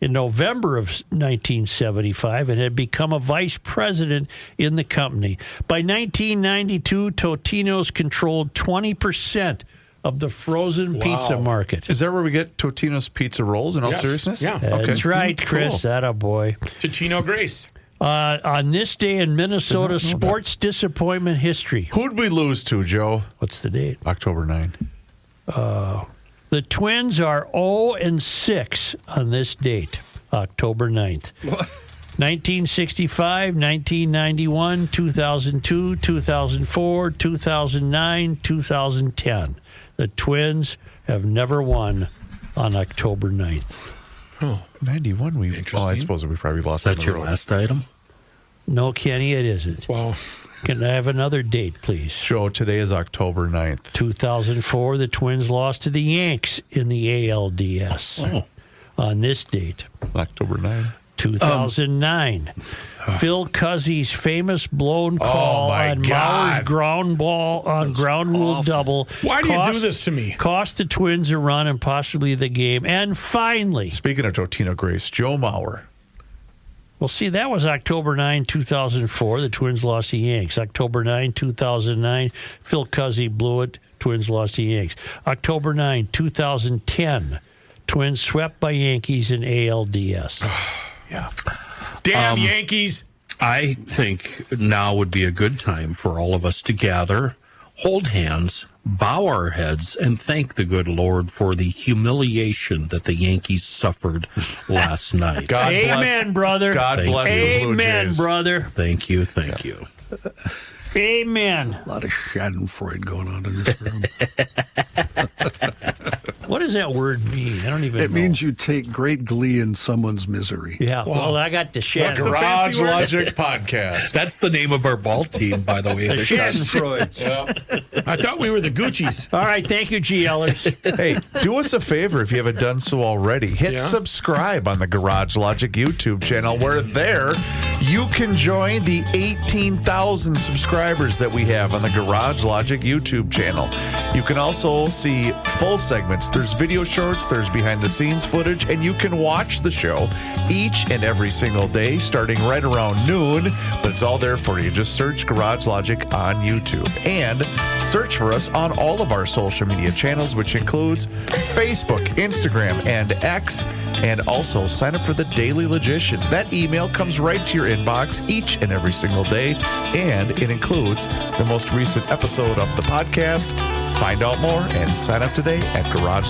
S2: in November of 1975 and had become a vice president in the company. By 1992, Totino's controlled 20% of the frozen pizza market.
S4: Is that where we get Totino's pizza rolls in all seriousness?
S3: Yeah.
S2: That's right, Chris.
S4: Cool.
S2: Atta boy.
S3: Totino Grace.
S2: On this day in Minnesota sports disappointment history.
S4: Who'd we lose to, Joe?
S2: What's the date?
S4: October 9.
S2: The Twins are 0-6 on this date, October 9th. 1965, 1991, 2002, 2004, 2009, 2010. The Twins have never won on October 9th.
S3: Oh,
S4: 91 we
S3: Interesting.
S4: Oh, I suppose we probably lost
S6: That's
S4: on the
S6: your
S4: road.
S6: last item?
S2: No, Kenny, it isn't.
S3: well,
S2: Can I have another date, please?
S4: Joe, today is October 9th.
S2: 2004, the Twins lost to the Yanks in the ALDS. On this date,
S4: October 9.
S2: 2009. Phil Cuzzy's famous blown call
S3: my
S2: on
S3: God.
S2: Mauer's ground ball on ground rule double.
S3: why do you do this to me?
S2: Cost the Twins a run and possibly the game. And finally,
S4: Speaking of Totino Grace, Joe Mauer.
S2: well, see, that was October 9, 2004. The Twins lost the Yanks. October 9, 2009, Phil Cuzzy blew it. Twins lost the Yanks. October 9, 2010, Twins swept by Yankees in ALDS.
S3: Yeah. Damn Yankees.
S6: I think now would be a good time for all of us to gather, hold hands, bow our heads, and thank the good Lord for the humiliation that the Yankees suffered last night.
S4: God
S2: Amen, brother.
S4: God bless the Blue
S2: Amen,
S4: Jays.
S2: brother.
S6: Thank you, thank you.
S2: Amen.
S10: A lot of Schadenfreude going on in this room.
S2: What does that word mean? I don't even know.
S10: It means you take great glee in someone's misery.
S2: Yeah, well, I got the
S3: What's the
S2: Schadenfreude.
S3: fancy word?
S4: Logic Podcast.
S6: That's the name of our ball team, by the way.
S2: The Schadenfreude.
S3: I thought we were the Gucci's.
S2: All right, thank you, GLers.
S4: Hey, do us a favor if you haven't done so already. Hit
S3: Yeah?
S4: subscribe on the Garage Logic YouTube channel, where there you can join the 18,000 subscribers that we have on the Garage Logic YouTube channel. You can also see full segments. There's video shorts, there's behind-the-scenes footage, and you can watch the show each and every single day starting right around noon, but it's all there for you. Just search Garage Logic on YouTube and search for us on all of our social media channels, which includes Facebook, Instagram, and X, and also sign up for the Daily Logician. That email comes right to your inbox each and every single day, and it includes the most recent episode of the podcast. Find out more and sign up today at garagelogic.com.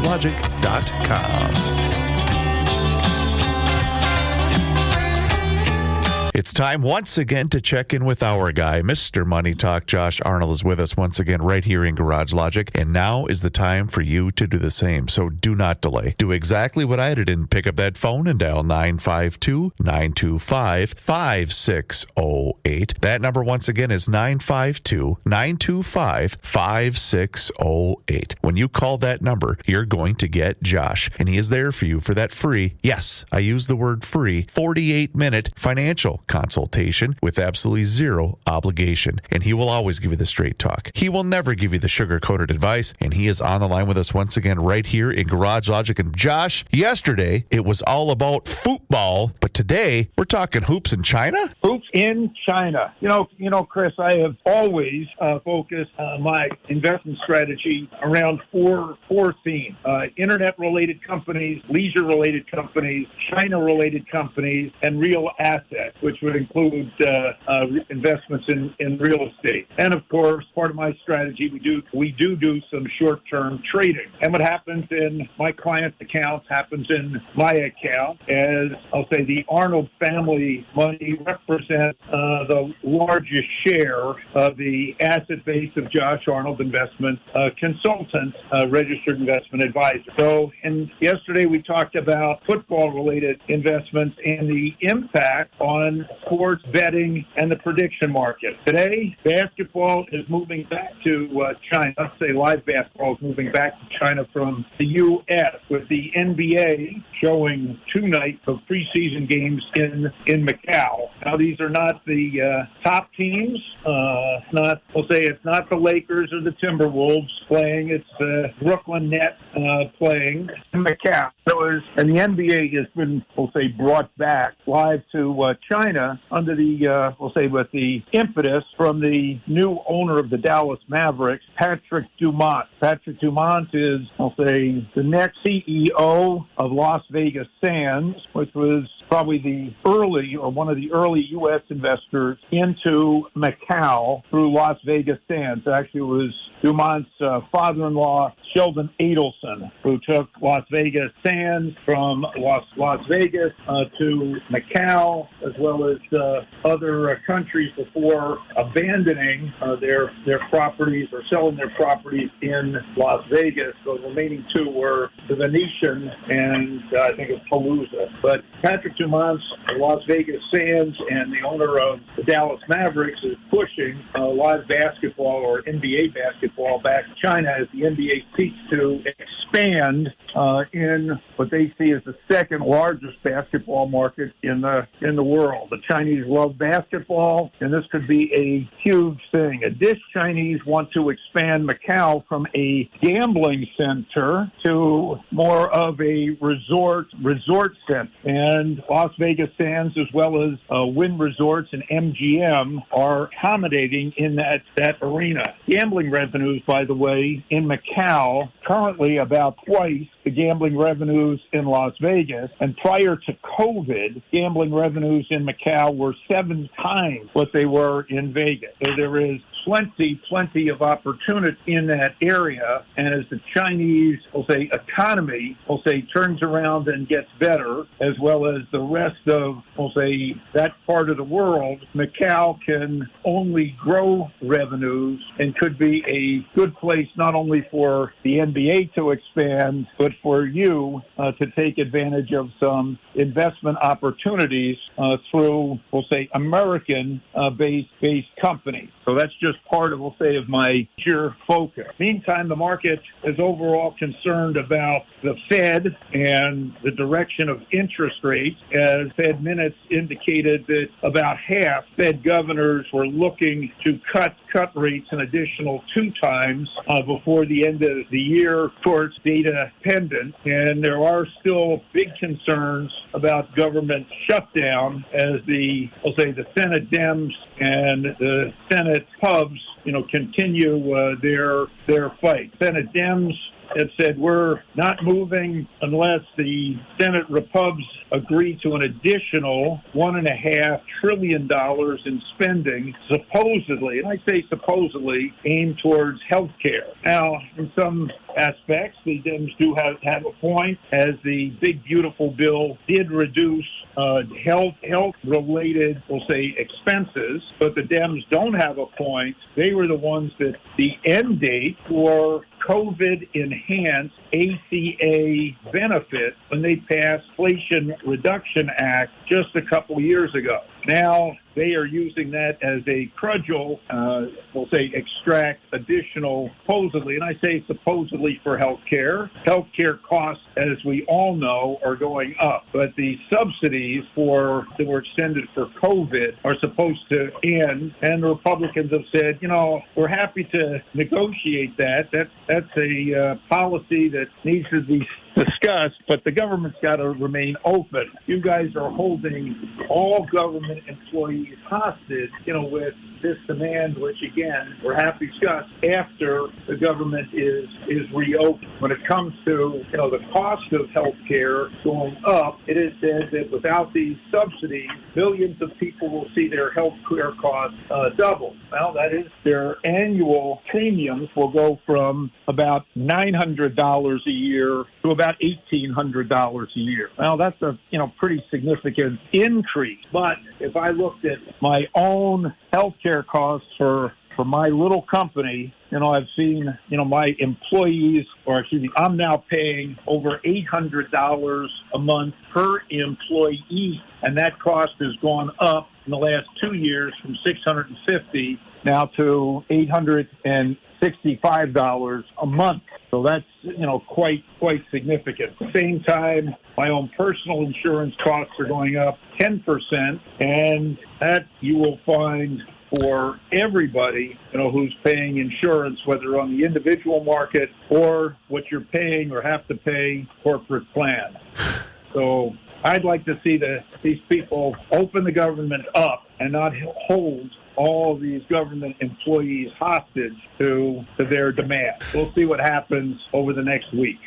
S4: It's time once again to check in with our guy, Mr. Money Talk. Josh Arnold is with us once again right here in Garage Logic, and now is the time for you to do the same. So do not delay. Do exactly what I did and pick up that phone and dial 952-925-5608. That number once again is 952-925-5608. When you call that number, you're going to get Josh, and he is there for you for that free, yes, I use the word free, 48-minute financial consultation with absolutely zero obligation. And he will always give you the straight talk. He will never give you the sugar-coated advice. And he is on the line with us once again right here in Garage Logic. And Josh, yesterday it was all about football, but today we're talking hoops in China?
S15: Hoops in China. You know, Chris, I have always focused my investment strategy around four themes: internet-related companies, leisure-related companies, China-relaed companies, and real assets, which would include investments in real estate. And of course, part of my strategy, we do some short-term trading. And what happens in my client's accounts happens in my account. As I'll say, the Arnold family money represents the largest share of the asset base of Josh Arnold Investment Consultants, registered investment advisor. So, and yesterday we talked about football-related investments and the impact on sports betting and the prediction market. Today, basketball is moving back to China. Let's say live basketball is moving back to China from the U.S., with the NBA showing 2 nights of preseason games in Macau. Now, these are not the top teams. It's not the Lakers or the Timberwolves playing. It's Brooklyn Nets playing in Macau. And the NBA has been, brought back live to China under the, with the impetus from the new owner of the Dallas Mavericks, Patrick Dumont. Patrick Dumont is, the next CEO of Las Vegas Sands, which was probably one of the early U.S. investors into Macau through Las Vegas Sands. Actually, it was Dumont's father-in-law, Sheldon Adelson, who took Las Vegas Sands from Las Vegas to Macau, as well as other countries, before abandoning their properties or selling their properties in Las Vegas. The remaining 2 were the Venetian and I think it's Palooza. But Patrick Dumont's Las Vegas Sands and the owner of the Dallas Mavericks is pushing live basketball or NBA basketball back to China as the NBA seeks to expand in what they see as the second largest basketball market in the world. The Chinese love basketball, and this could be a huge thing. This Chinese want to expand Macau from a gambling center to more of a resort center. And Las Vegas Sands, as well as Wynn Resorts and MGM, are accommodating in that arena. Gambling revenues, by the way, in Macau, currently about twice the gambling revenues in Las Vegas. And prior to COVID, gambling revenues in Macau were 7 times what they were in Vegas. So there is plenty of opportunity in that area. And as the Chinese, economy, turns around and gets better, as well as the rest of, that part of the world, Macau can only grow revenues and could be a good place not only for the NBA to expand, but for you to take advantage of some investment opportunities through, American-based companies. So that's just part of, of my pure focus. Meantime, the market is overall concerned about the Fed and the direction of interest rates, as Fed minutes indicated that about half Fed governors were looking to cut rates an additional 2 times before the end of the year. Of course, data pendant, and there are still big concerns about government shutdown as the Senate Dems and the Senate Pubs, continue their fight. Senate Dems have said we're not moving unless the Senate Repubs agree to an additional $1.5 trillion in spending, supposedly, and I say supposedly, aimed towards health care. Now, in some aspects, the Dems do have a point, as the big, beautiful bill did reduce health-related, expenses, but the Dems don't have a point. They were the ones that the end date for COVID-enhanced ACA benefit when they passed Inflation Reduction Act just a couple years ago. Now they are using that as a cudgel, we'll say extract additional, supposedly, and I say supposedly for health care. Health care costs, as we all know, are going up. But the subsidies that were extended for COVID are supposed to end. And the Republicans have said, we're happy to negotiate that. That's a policy that needs to be discussed, but the government's got to remain open. You guys are holding all government employees hostage, with this demand, which again, we're happy to discuss after the government is reopened. When it comes to, the cost of health care going up, it is said that without these subsidies, millions of people will see their health care costs double. Well, that is, their annual premiums will go from about $900 a year to about $1,800 a year. Well, that's a pretty significant increase. But if I looked at my own healthcare costs for my little company, I've seen, my employees, I'm now paying over $800 a month per employee, and that cost has gone up in the last 2 years from $650 now to $865 a month. So that's, quite significant. At the same time, my own personal insurance costs are going up 10%, and that you will find for everybody, who's paying insurance, whether on the individual market or what you're paying or have to pay corporate plan. So I'd like to see these people open the government up and not hold all these government employees hostage to their demands. We'll see what happens over the next week.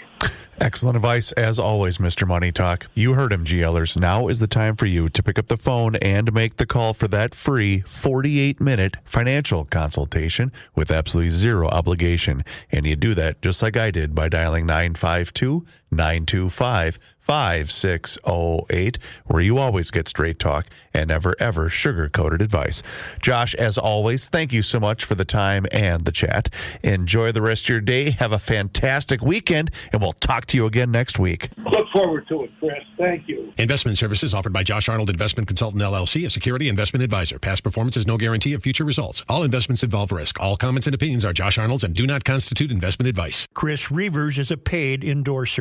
S4: Excellent advice, as always, Mr. Money Talk. You heard him, GLers. Now is the time for you to pick up the phone and make the call for that free 48-minute financial consultation with absolutely zero obligation. And you do that just like I did by dialing 952-925-5608, where you always get straight talk and never, ever sugar-coated advice. Josh, as always, thank you so much for the time and the chat. Enjoy the rest of your day. Have a fantastic weekend, and we'll talk to you again next week.
S15: Look forward to it, Chris. Thank you.
S11: Investment services offered by Josh Arnold Investment Consultant, LLC, a security investment advisor. Past performance is no guarantee of future results. All investments involve risk. All comments and opinions are Josh Arnold's and do not constitute investment advice.
S2: Chris Reavers is a paid endorser.